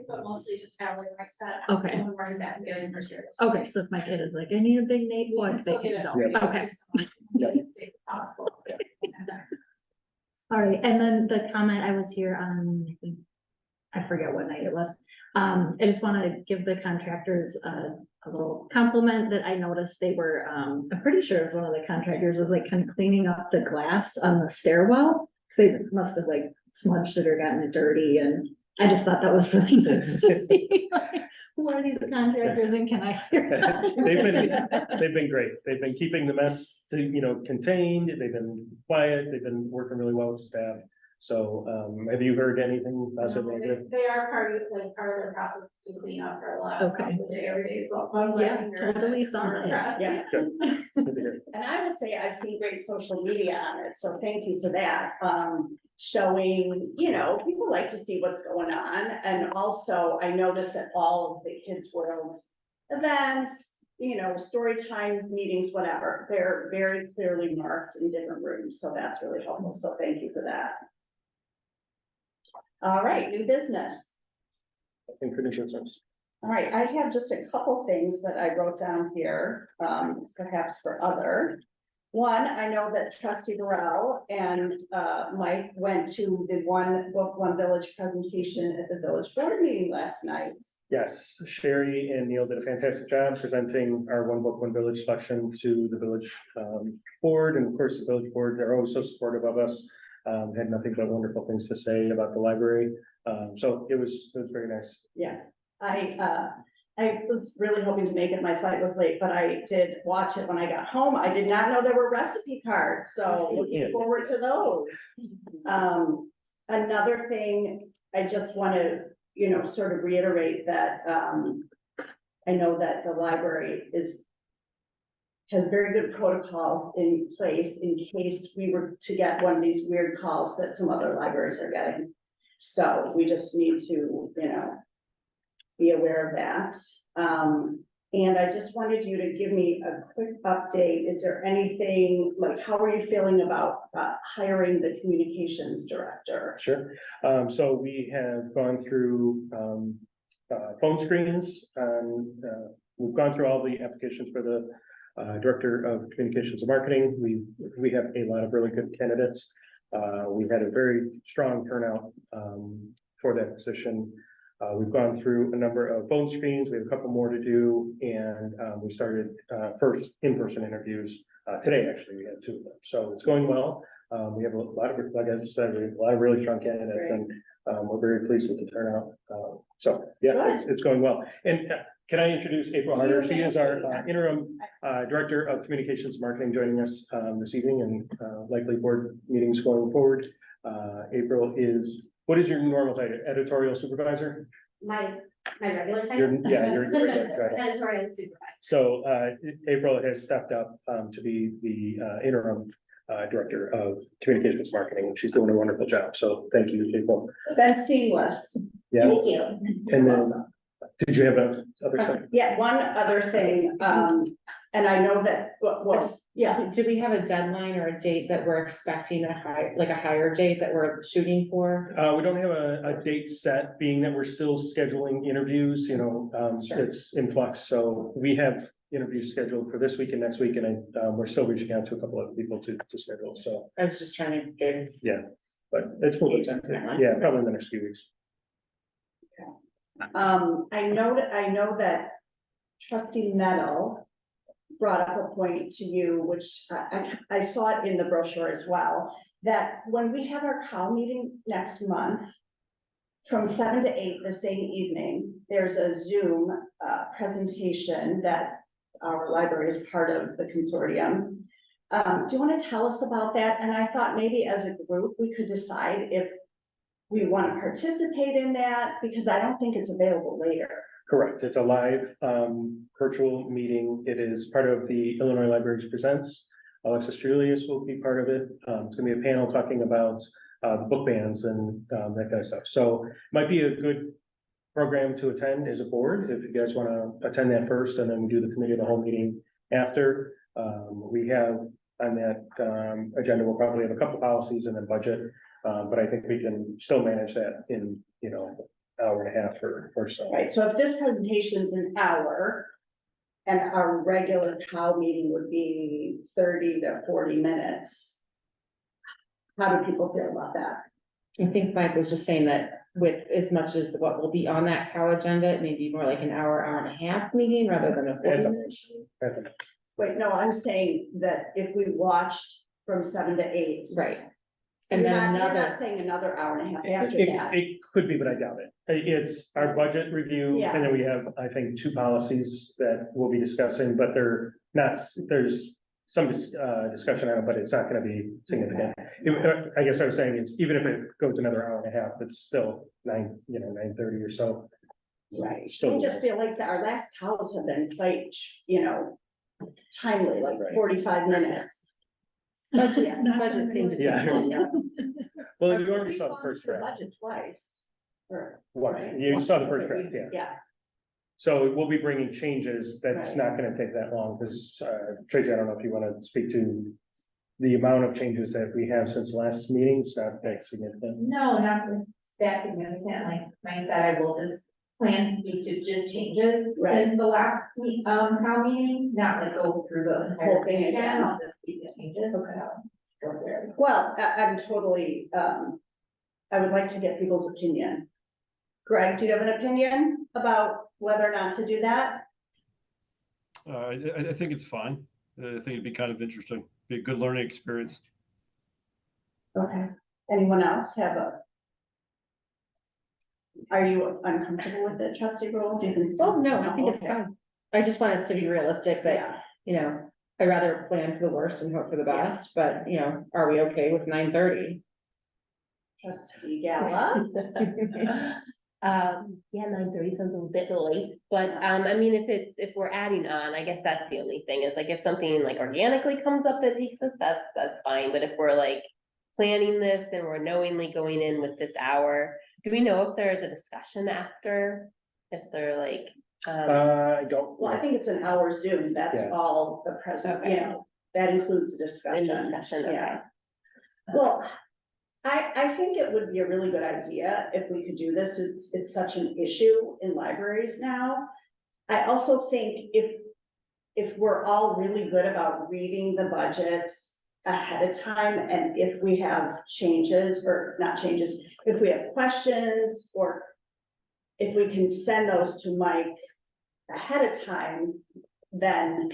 But mostly just have like my set. Okay. Someone running back and getting materials. Okay, so if my kid is like, I need a big Nate box, they can go. Yeah. Okay. Yeah. Possible. All right, and then the comment, I was here on, I forget what night it was. I just want to give the contractors a little compliment that I noticed they were, I'm pretty sure it was one of the contractors was like kind of cleaning up the glass on the stairwell. Cause they must have like smudged it or gotten it dirty, and I just thought that was really nice to see. Like, who are these contractors and can I hire them? They've been great. They've been keeping the mess contained. They've been quiet. They've been working really well with staff. So have you heard anything positive? Negative? They are part of their process to clean up for a lot of Okay. the day, every day, so. I'm glad Yeah, to hear totally that. saw that. Yeah. Good. Good to hear. And I would say I've seen great social media on it, so thank you for that. Showing, people like to see what's going on. And also I noticed that all of the Kids World events, story times, meetings, whatever, they're very clearly marked in different rooms. So that's really helpful. So thank you for that. All right, new business. I think for new business. All right, I have just a couple things that I wrote down here, perhaps for other. One, I know that Trustee Burrell and Mike went to the One Book, One Village presentation at the village board meeting last night. Yes, Sherry and Neil did a fantastic job presenting our One Book, One Village selection to the village board. And of course, the village board, they're always so supportive of us. Had nothing but wonderful things to say about the library. So it was very nice. Yeah, I was really hoping to make it. My flight was late, but I did watch it when I got home. I did not know there were recipe cards, so looking forward to those. Another thing, I just want to, sort of reiterate that, I know that the library has very good protocols in place in case we were to get one of these weird calls that some other libraries are getting. So we just need to, be aware of that. And I just wanted you to give me a quick update. Is there anything, like, how are you feeling about hiring the communications director? Sure. So we have gone through phone screens and we've gone through all the applications for the director of communications and marketing. We have a lot of really good candidates. We've had a very strong turnout for that position. We've gone through a number of phone screens. We have a couple more to do, and we started first in-person interviews today. Actually, we had 2 of them, so it's going well. We have a lot of, like I just said, we have a lot of really strong candidates, and we're very pleased with the turnout. So yeah, it's going well. And can I introduce April Harder? She is our interim director of communications and marketing, joining us this evening, and likely board meetings going forward. April is. What is your normal title? Editorial supervisor? My regular title? Your regular title. Editorial supervisor. So April has stepped up to be the interim director of communications marketing, and she's doing a wonderful job. So thank you, April. It's been seamless. Yeah. Thank you. And then, did you have a other thing? Yeah, one other thing, and I know that, well, yeah, Do we have a deadline or a date that we're expecting a higher date that we're shooting for? We don't have a date set, being that we're still scheduling interviews, Sure. it's in flux. So we have interviews scheduled for this week and next week, and we're still reaching out to a couple of people to schedule, so, I was just trying to get. but it's moving. Yeah, probably in the next few weeks. I know that trustee Meadow brought up a point to you, which I saw it in the brochure as well, that when we have our cow meeting next month, from 7 to 8 the same evening, there's a Zoom presentation that our library is part of the consortium. Do you want to tell us about that? And I thought maybe as a group, we could decide if we want to participate in that, because I don't think it's available later. Correct. It's a live virtual meeting. It is part of the Illinois Libraries Presents. Alexis Julius will be part of it. It's gonna be a panel talking about the book bans and that kind of stuff. So might be a good program to attend as a board if you guys want to attend that first, and then we do the committee of the whole meeting after. We have on that agenda, we'll probably have a couple policies and then budget, but I think we can still manage that in, hour and a half or so. Right, so if this presentation's an hour, and our regular cow meeting would be 30 to 40 minutes. How do people feel about that? I think Mike was just saying that with as much as what will be on that cow agenda, it may be more like an hour and a half meeting rather than a 40-minute. Wait, no, I'm saying that if we watched from 7 to 8. Right. And then You're another, not saying another hour and a half after that. It could be, but I doubt it. It's our budget review, Yeah. and then we have, I think, 2 policies that we'll be discussing, but they're not, there's some discussion on it, but it's not gonna be significant. I guess I was saying, it's even if it goes another hour and a half, it's still 9:30 or so. Right, I Still, just feel like our last cows have been quite, timely, like Right. 45 minutes. budget seemed to. Yeah. well, you already We've saw the gone first through the draft. budget twice. What? right? You saw the first Okay, draft, yeah. Yeah, So we'll be bringing changes. That's Right. not gonna take that long, because Tracy, I don't know if you wanna speak to the amount of changes that we have since last meeting. It's not that significant. No, not that significant, like Mike said, I will just plan to speak to just changes Right. in the last cow meeting, not like go through the entire thing again, I'll just speak to changes. Go through it. well, I'm totally, I would like to get people's opinion. Greg, do you have an opinion about whether or not to do that? I think it's fine. I think it'd be kind of interesting, be a good learning experience. Okay, anyone else have Are you uncomfortable with it, trustee Roll? Do you think so? Oh, no, I think it's Okay. fine. I just want us to be realistic that, Yeah, you know, I'd rather plan for the worst and hope for the best, but, you know, are we okay with 9:30? trustee Gala. Yeah, 9:30 sounds a bit late, but, I mean, if we're adding on, I guess that's the only thing, is like, if something like organically comes up that takes us, that's fine, but if we're like planning this and we're knowingly going in with this hour, do we know if there's a discussion after? If they're like, I don't. Well, I think it's an hour Zoom, that's Yeah. all the present, you Okay. know, that includes the in discussion. discussion, okay. Yeah. Well, I think it would be a really good idea if we could do this, it's such an issue in libraries now. I also think if we're all really good about reading the budget ahead of time, and if we have changes, or not changes, if we have questions, or if we can send those to Mike ahead of time, then,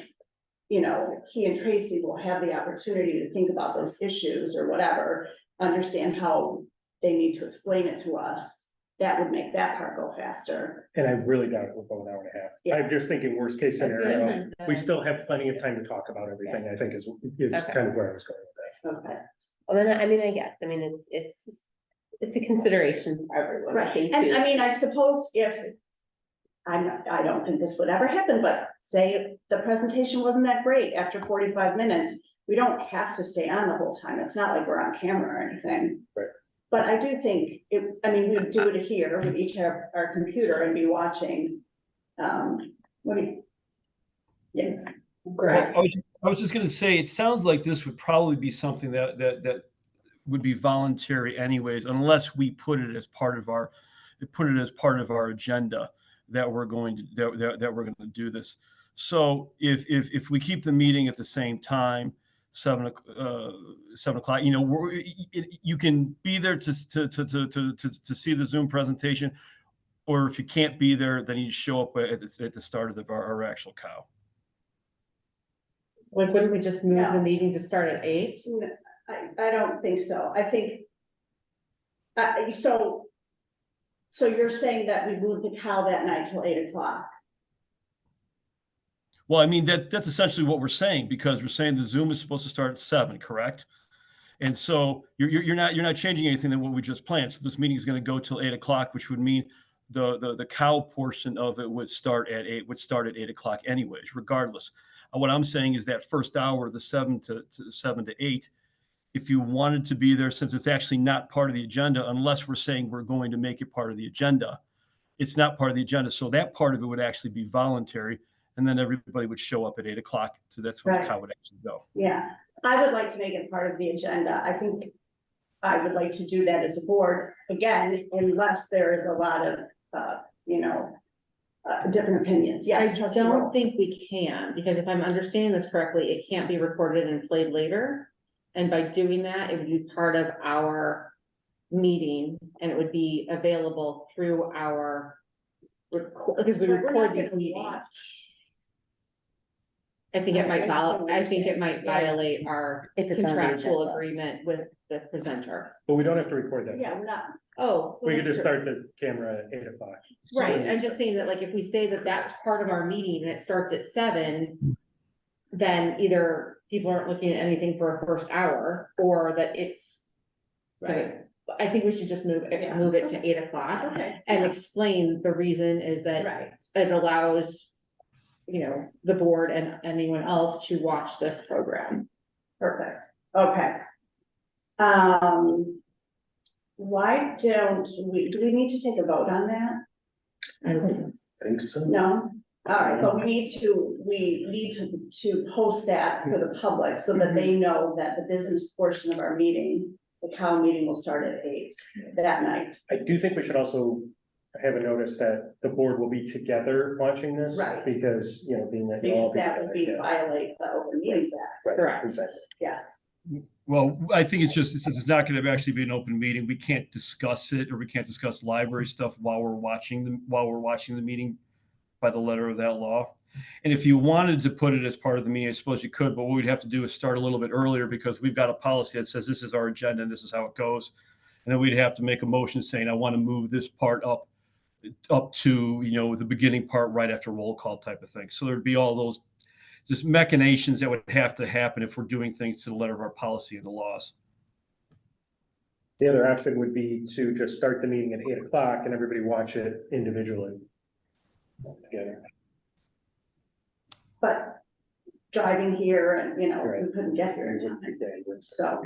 you know, he and Tracy will have the opportunity to think about those issues or whatever, understand how they need to explain it to us. That would make that part go faster. And I really doubt it will go an hour and a half. Yeah. I'm just thinking worst case That's scenario, good. we still have plenty of time to talk about everything, I think is Okay. kind of where I was going with that. Okay. Well, then, I mean, I guess, I mean, it's a consideration for everyone, I think, And too. I mean, I suppose if, I don't think this would ever happen, but say if the presentation wasn't that great after 45 minutes, we don't have to stay on the whole time. It's not like we're on camera or anything. Right. But I do think I mean, we'd do it here, we'd each have our computer and be watching. What do you? Yeah. Great. I was just gonna say, it sounds like this would probably be something that would be voluntary anyways, unless we put it as part of our agenda that we're going to do this. So if we keep the meeting at the same time, 7 o'clock, you know, you can be there to see the Zoom presentation, or if you can't be there, then you show up at the start of our actual cow. Like, wouldn't we just move the No. meeting to start at 8? I don't think so. I think. So you're saying that we moved the cow that night till 8 o'clock? Well, I mean, that's essentially what we're saying, because we're saying the Zoom is supposed to start at 7, correct? And so you're not changing anything than what we just planned. So this meeting is going to go till 8 o'clock, which would mean the cow portion of it would start at 8 o'clock anyways, regardless. What I'm saying is that first hour, the 7 to 8, if you wanted to be there, since it's actually not part of the agenda, unless we're saying we're going to make it part of the agenda, it's not part of the agenda. So that part of it would actually be voluntary. And then everybody would show up at 8 o'clock. So that's when Right. the cow would actually go. Yeah, I would like to make it part of the agenda. I think I would like to do that as a board, again, unless there is a lot of, you know, different opinions. I Yes, trustee don't Roll. think we can, because if I'm understanding this correctly, it can't be recorded and played later. And by doing that, it would be part of our meeting, and it would be available through our because we But we're not record these gonna meetings. watch. I think it might I think it might violate our If it's on the contractual agenda. agreement with the presenter. But we don't have to record that. Yeah, we're not, Oh. We could just start the camera at 8 o'clock. Right, I'm just saying that, like, if we say that that's part of our meeting and it starts at 7, then either people aren't looking at anything for a first hour, or that it's. right, I think we should just move Yeah. it to 8 o'clock okay. and yeah, explain the reason is that Right, it allows, you know, the board and anyone else to watch this program. perfect, okay. Why don't do we need to take a vote on that? I don't Think so. No, all right, but we need to post that for the public so that they know that the business portion of our meeting, the cow meeting will start at 8 that night. I do think we should also have a notice that the board will be together watching this. Right. Because, you know, being that. you'll all Because that would be together, violate the Open Meetings Act, yeah. Right, Correct. exactly. yes. Well, I think it's just, since it's not going to actually be an open meeting, we can't discuss it, or we can't discuss library stuff while we're watching the meeting by the letter of that law. And if you wanted to put it as part of the meeting, I suppose you could, but what we'd have to do is start a little bit earlier, because we've got a policy that says this is our agenda and this is how it goes. And then we'd have to make a motion saying, I want to move this part up up to, the beginning part right after roll call type of thing. So there'd be all those just machinations that would have to happen if we're doing things to the letter of our policy and the laws. The other option would be to just start the meeting at 8 o'clock and everybody watch it individually. Together. But driving here and, you know, Right. we couldn't get here in time, so.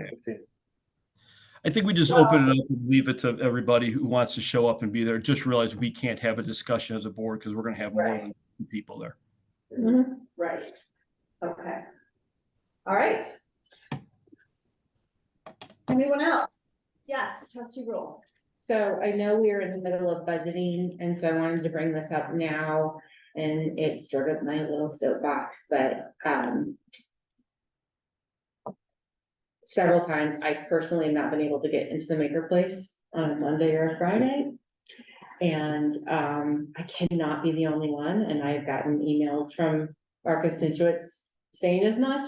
I think we just open it up and leave it to everybody who wants to show up and be there. Just realize we can't have a discussion as a board because we're going to have more than 2 people there. Right, okay. All right. Anyone else? Yes, trustee Rule. So I know we are in the middle of budgeting, and so I wanted to bring this up now, and it's sort of my little soapbox, but, several times I personally have not been able to get into the maker place on a Monday or a Friday. And, I cannot be the only one, and I've gotten emails from our constituents saying as much.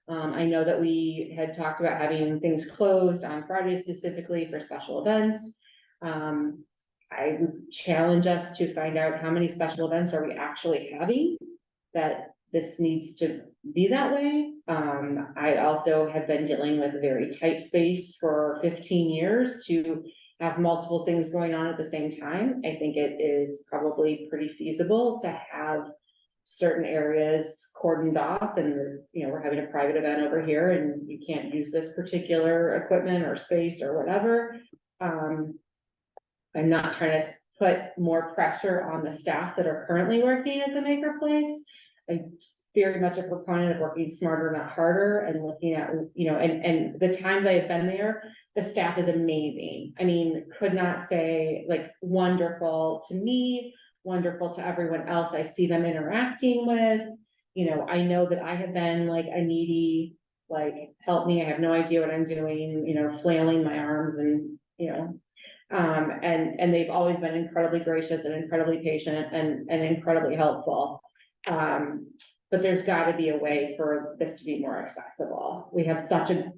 I know that we had talked about having things closed on Friday specifically for special events. I would challenge us to find out how many special events are we actually having, that this needs to be that way. I also have been dealing with a very tight space for 15 years to have multiple things going on at the same time. I think it is probably pretty feasible to have certain areas cordoned off, and we're having a private event over here and you can't use this particular equipment or space or whatever. I'm not trying to put more pressure on the staff that are currently working at the maker place. I'm very much a proponent of working smarter, not harder, and looking at, and the times I have been there, the staff is amazing. I mean, could not say, like, wonderful to me, wonderful to everyone else I see them interacting with. I know that I have been like a needy, like, help me, I have no idea what I'm doing, flailing my arms and, and they've always been incredibly gracious and incredibly patient and incredibly helpful. But there's gotta be a way for this to be more accessible. We have such an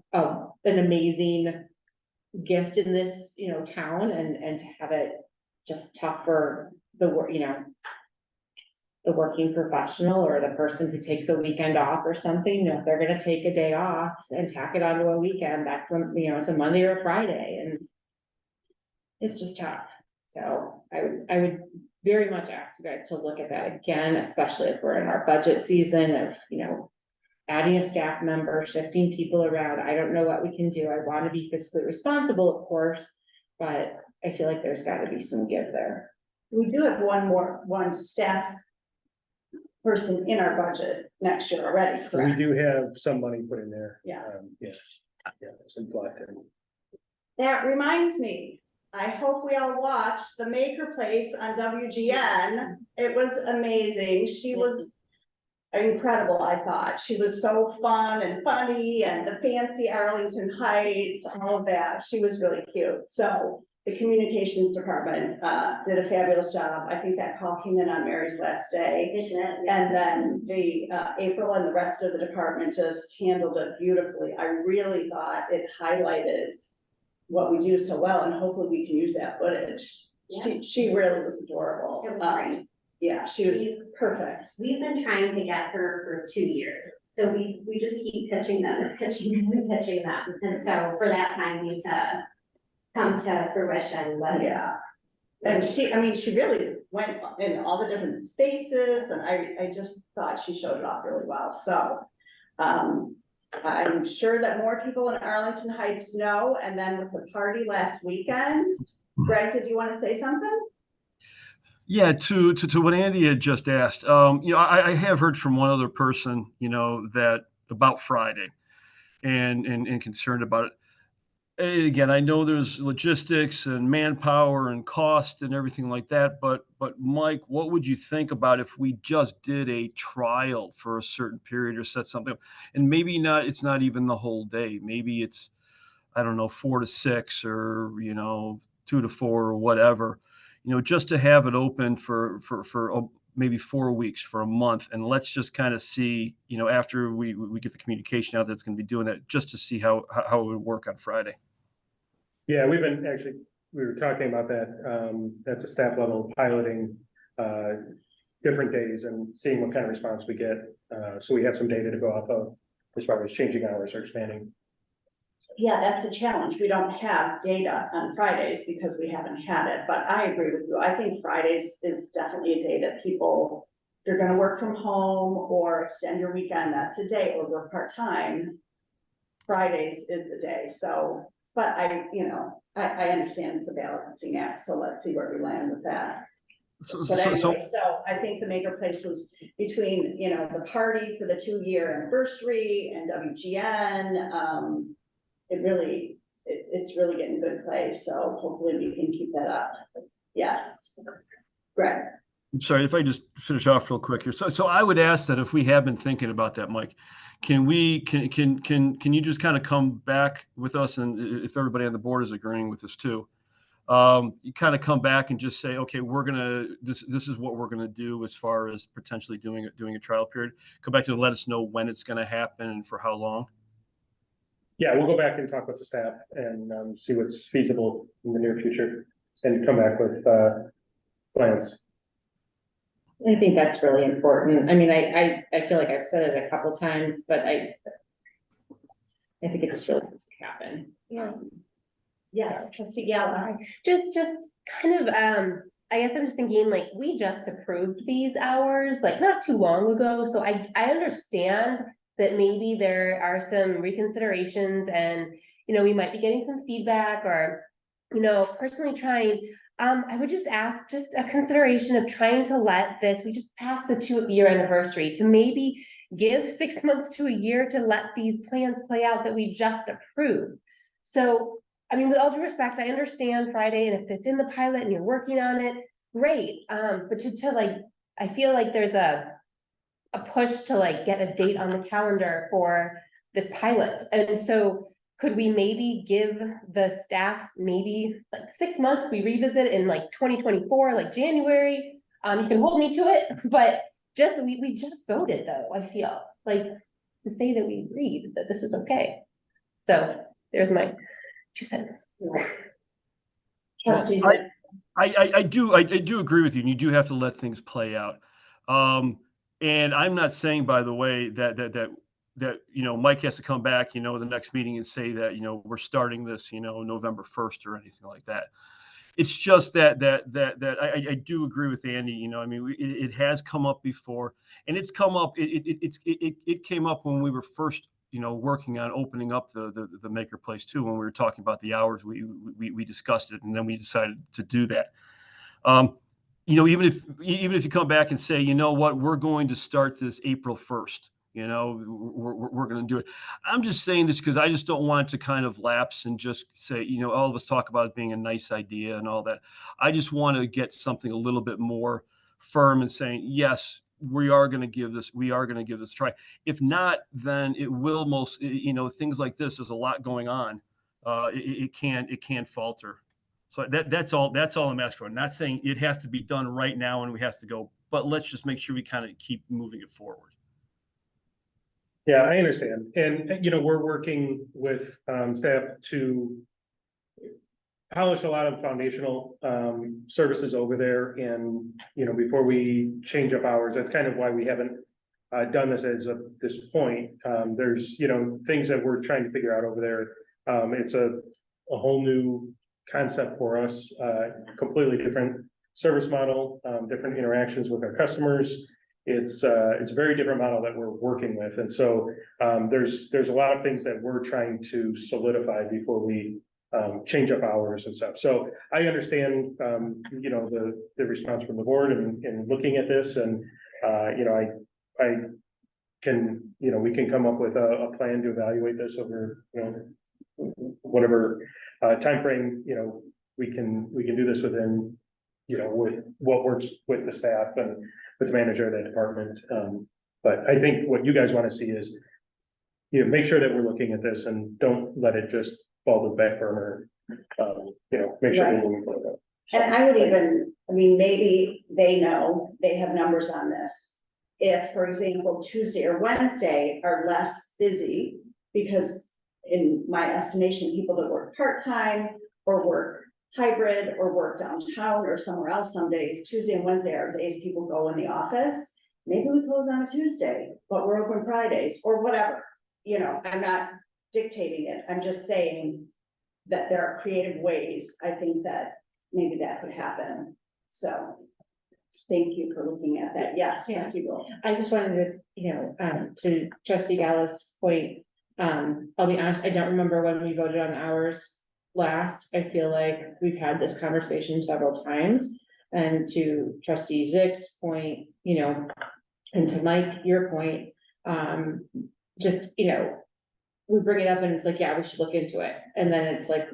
amazing gift in this, town, and to have it just tough for the work, the working professional or the person who takes a weekend off or something, if they're gonna take a day off and tack it onto a weekend, that's when, it's a Monday or a Friday, and it's just tough. So I would very much ask you guys to look at that again, especially as we're in our budget season of, adding a staff member, shifting people around. I don't know what we can do. I want to be fiscally responsible, of course, but I feel like there's got to be some give there. We do have one staff person in our budget next year already, We correct? do have some money put in there. Yeah. Yeah, it's inflected. That reminds me, I hope we all watched the Maker Place on WGN. It was amazing. She was incredible, I thought. She was so fun and funny, and the fancy Arlington Heights, all of that. She was really cute. So the communications department did a fabulous job. I think that call came in on Mary's last day. It did. And then the April and the rest of the department just handled it beautifully. I really thought it highlighted what we do so well, and hopefully we can use that footage. Yeah. She really was adorable. It was great. Yeah, she was perfect. We've been trying to get her for 2 years. So we just keep pitching them and pitching them and pitching them. And so for that timing to come to fruition was. Yeah. And she really went in all the different spaces, and I just thought she showed it off really well. So, I'm sure that more people in Arlington Heights know, and then with the party last weekend, Greg, did you want to say something? Yeah, to what Andy had just asked, I have heard from one other person, that about Friday and concerned about it. And again, I know there's logistics and manpower and cost and everything like that, but Mike, what would you think about if we just did a trial for a certain period or set something up? And maybe it's not even the whole day. Maybe it's, I don't know, 4 to 6 or, 2 to 4 or whatever, just to have it open for maybe 4 weeks, for a month. And let's just kind of see, after we get the communication out that's going to be doing that, just to see how it would work on Friday. Yeah, we've been actually we were talking about that, at the staff level, piloting, different days and seeing what kind of response we get. So we have some data to go off of as far as changing hours or expanding. Yeah, that's a challenge. We don't have data on Fridays because we haven't had it, but I agree with you. I think Fridays is definitely a day that people, they're gonna work from home or extend your weekend, that's a day, or work part-time. Fridays is the day, so, but I understand it's a balancing act, so let's see where we land with that. But anyway, so I think the Maker Place was between, the party for the 2-year anniversary and WGN. It's really getting good play, so hopefully we can keep that up. Yes. Greg. I'm sorry, if I just finish off real quick here. So I would ask that if we have been thinking about that, Mike, can you just kind of come back with us, and if everybody on the board is agreeing with this too, you kind of come back and just say, okay, this is what we're gonna do as far as potentially doing a trial period. Come back to let us know when it's gonna happen and for how long. Yeah, we'll go back and talk with the staff and see what's feasible in the near future and come back with plans. I think that's really important. I mean, I feel like I've said it a couple times, but I think it just really needs to happen. Yeah. Yes, trustee Gala. Just kind of, I guess I'm just thinking, like, we just approved these hours, like, not too long ago, so I understand that maybe there are some reconsiderations and, we might be getting some feedback or, personally trying, I would just ask just a consideration of trying to let this, we just passed the 2-year anniversary, to maybe give 6 months to a year to let these plans play out that we just approved. So, I mean, with all due respect, I understand Friday, and if it's in the pilot and you're working on it, great. But to like, I feel like there's a push to like get a date on the calendar for this pilot. And so could we maybe give the staff maybe like 6 months, we revisit in like 2024, like January? You can hold me to it, but we just voted though, I feel like, to say that we agreed that this is okay. So there's my 2 cents. Trustees. I do agree with you, and you do have to let things play out. And I'm not saying, by the way, that Mike has to come back, the next meeting and say that, we're starting this, November 1st or anything like that. It's just that I do agree with Andy. I mean, it has come up before, and it's come up. It came up when we were first, working on opening up the Maker Place too. When we were talking about the hours, we discussed it, and then we decided to do that. Even if you come back and say, you know what, we're going to start this April 1st. We're going to do it. I'm just saying this because I just don't want to kind of lapse and just say, all of us talk about it being a nice idea and all that. I just want to get something a little bit more firm and saying, yes, we are going to give this a try. If not, then it will things like this, there's a lot going on. It can't falter. So that's all I'm asking for. I'm not saying it has to be done right now and we have to go, but let's just make sure we kind of keep moving it forward. Yeah, I understand. And, we're working with staff to polish a lot of foundational services over there. And, before we change up hours, that's kind of why we haven't done this as of this point. There's, things that we're trying to figure out over there. It's a whole new concept for us, completely different service model, different interactions with our customers. It's a very different model that we're working with. And so there's a lot of things that we're trying to solidify before we change up hours and stuff. So I understand, the response from the board and looking at this, and I can, we can come up with a plan to evaluate this over, whatever timeframe, we can do this within, with what works with the staff and with the manager of that department. But I think what you guys want to see is, make sure that we're looking at this and don't let it just fall to the back burner. Make sure we're moving forward. And I would even, maybe they know, they have numbers on this. If, for example, Tuesday or Wednesday are less busy, because in my estimation, people that work part-time or work hybrid or work downtown or somewhere else some days. Tuesday and Wednesday are days people go in the office. Maybe we close on a Tuesday, but we're open Fridays or whatever. You know, I'm not dictating it. I'm just saying that there are creative ways. I think that maybe that could happen. So thank you for looking at that. Yes, Yeah. trustee Will. I just wanted to trustee Gala's point, I'll be honest, I don't remember when we voted on hours last. I feel like we've had this conversation several times. And to trustee Zick's point, and to Mike, your point, just, we bring it up and it's like, yeah, we should look into it. And then it's like,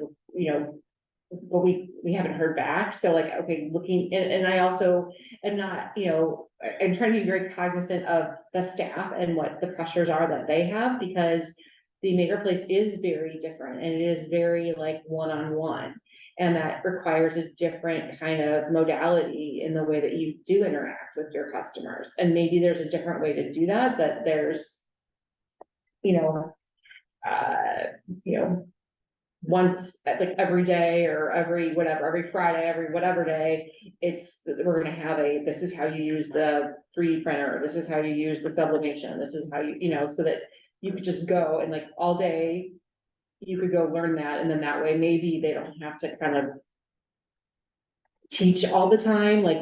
but we haven't heard back. So like, okay, looking, and I also am not, I'm trying to be very cognizant of the staff and what the pressures are that they have, because the Maker Place is very different and it is very like one-on-one. And that requires a different kind of modality in the way that you do interact with your customers. And maybe there's a different way to do that, that there's, once, like every day or every Friday, every whatever day, we're gonna have this is how you use the 3D printer, this is how you use the sublimation, this is how so that you could just go and like all day, you could go learn that, and then that way, maybe they don't have to kind of teach all the time, like,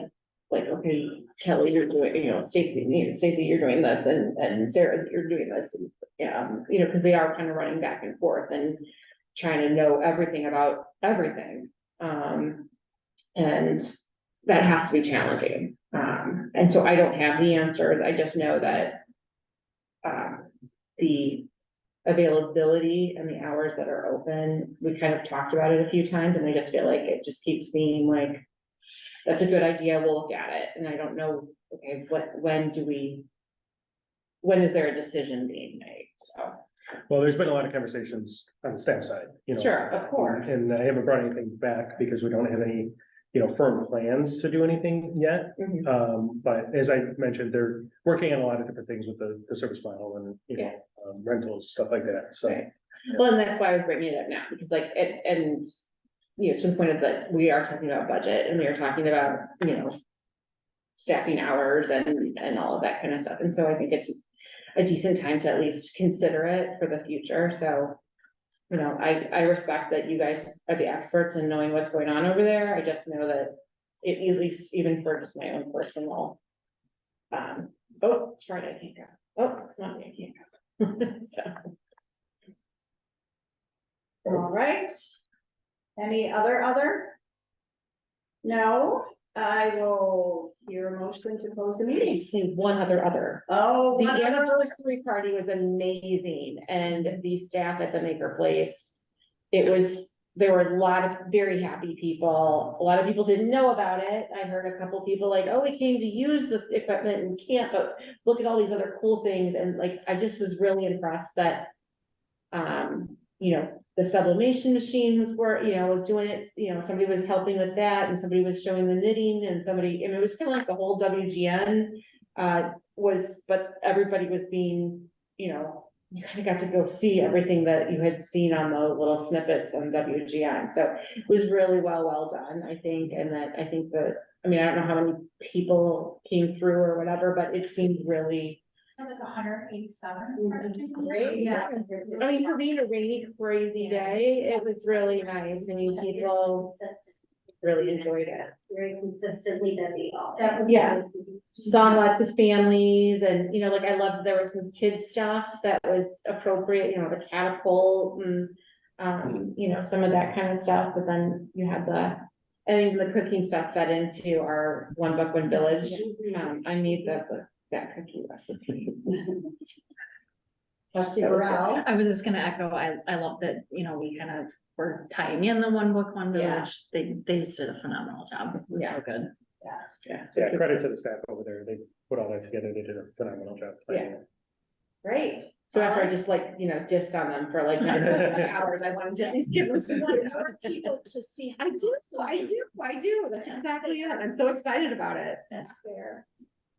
okay, Kelly, you're doing, Stacy, you're doing this, and Sarah, you're doing this, because they are kind of running back and forth and trying to know everything about everything. And that has to be challenging. And so I don't have the answers. I just know that the availability and the hours that are open, we kind of talked about it a few times, and I just feel like it just keeps being like, that's a good idea, we'll look at it. And I don't know, okay, when is there a decision being made? So. Well, there's been a lot of conversations on the staff side, Sure, of course. And I haven't brought anything back because we don't have any, firm plans to do anything yet. Mhm. But as I mentioned, they're working on a lot of different things with the service model and, Yeah. rentals, stuff like that, so. Right. Well, and that's why I was bringing it up now, because like, to the point of that, we are talking about budget and we are talking about, staffing hours and all of that kind of stuff. And so I think it's a decent time to at least consider it for the future. So, I respect that you guys are the experts in knowing what's going on over there. I just know that at least even for just my own personal, oh, it's Friday, I can't go. Oh, it's not me, I can't go. So. All right. Any other? No, I will hear a motion to close the Let me meeting. say one other. Oh, The one other. anniversary party was amazing, and the staff at the Maker Place, there were a lot of very happy people. A lot of people didn't know about it. I heard a couple people like, oh, we came to use this equipment and can't, but look at all these other cool things. And like, I just was really impressed that, the sublimation machine was doing it, somebody was helping with that, and somebody was showing the knitting, and it was kind of like the whole WGN but everybody was being, you kind of got to go see everything that you had seen on the little snippets on WGN. So it was really well done, I think. And that I think that, I don't know how many people came through or whatever, but it seemed really. Like 187. It's great. Yeah. For being a rainy, crazy day, it was really nice. People really enjoyed it. Very consistently busy also. That was. Yeah. Saw lots of families and, I loved, there was some kids stuff that was appropriate, the catapult and, some of that kind of stuff, but then you had and even the cooking stuff fed into our One Book, One Village. I need that cookie recipe. Trustee Burrell. I was just gonna echo, I love that, we kind of were tying in the One Book, One Yeah. Village. They just did a phenomenal job. It was Yeah. so good. Yes. Yeah, credit to the staff over there. They put all that together. They did a phenomenal job. Yeah. Great. So after I just dissed on them for like 9 hours, I wanted to at least give them some. For people to see. I do. That's exactly it. I'm so excited about it. That's fair.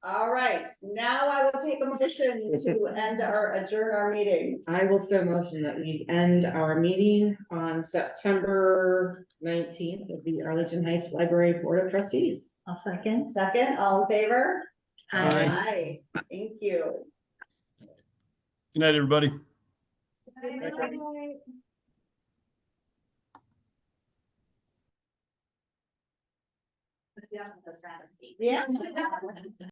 All right, now I will take a motion to adjourn our meeting. I will so motion that we end our meeting on September 19th of the Arlington Heights Library Board of Trustees. I'll second. Second, all in favor? Aye. Aye, thank you. Good night, everybody. Yeah.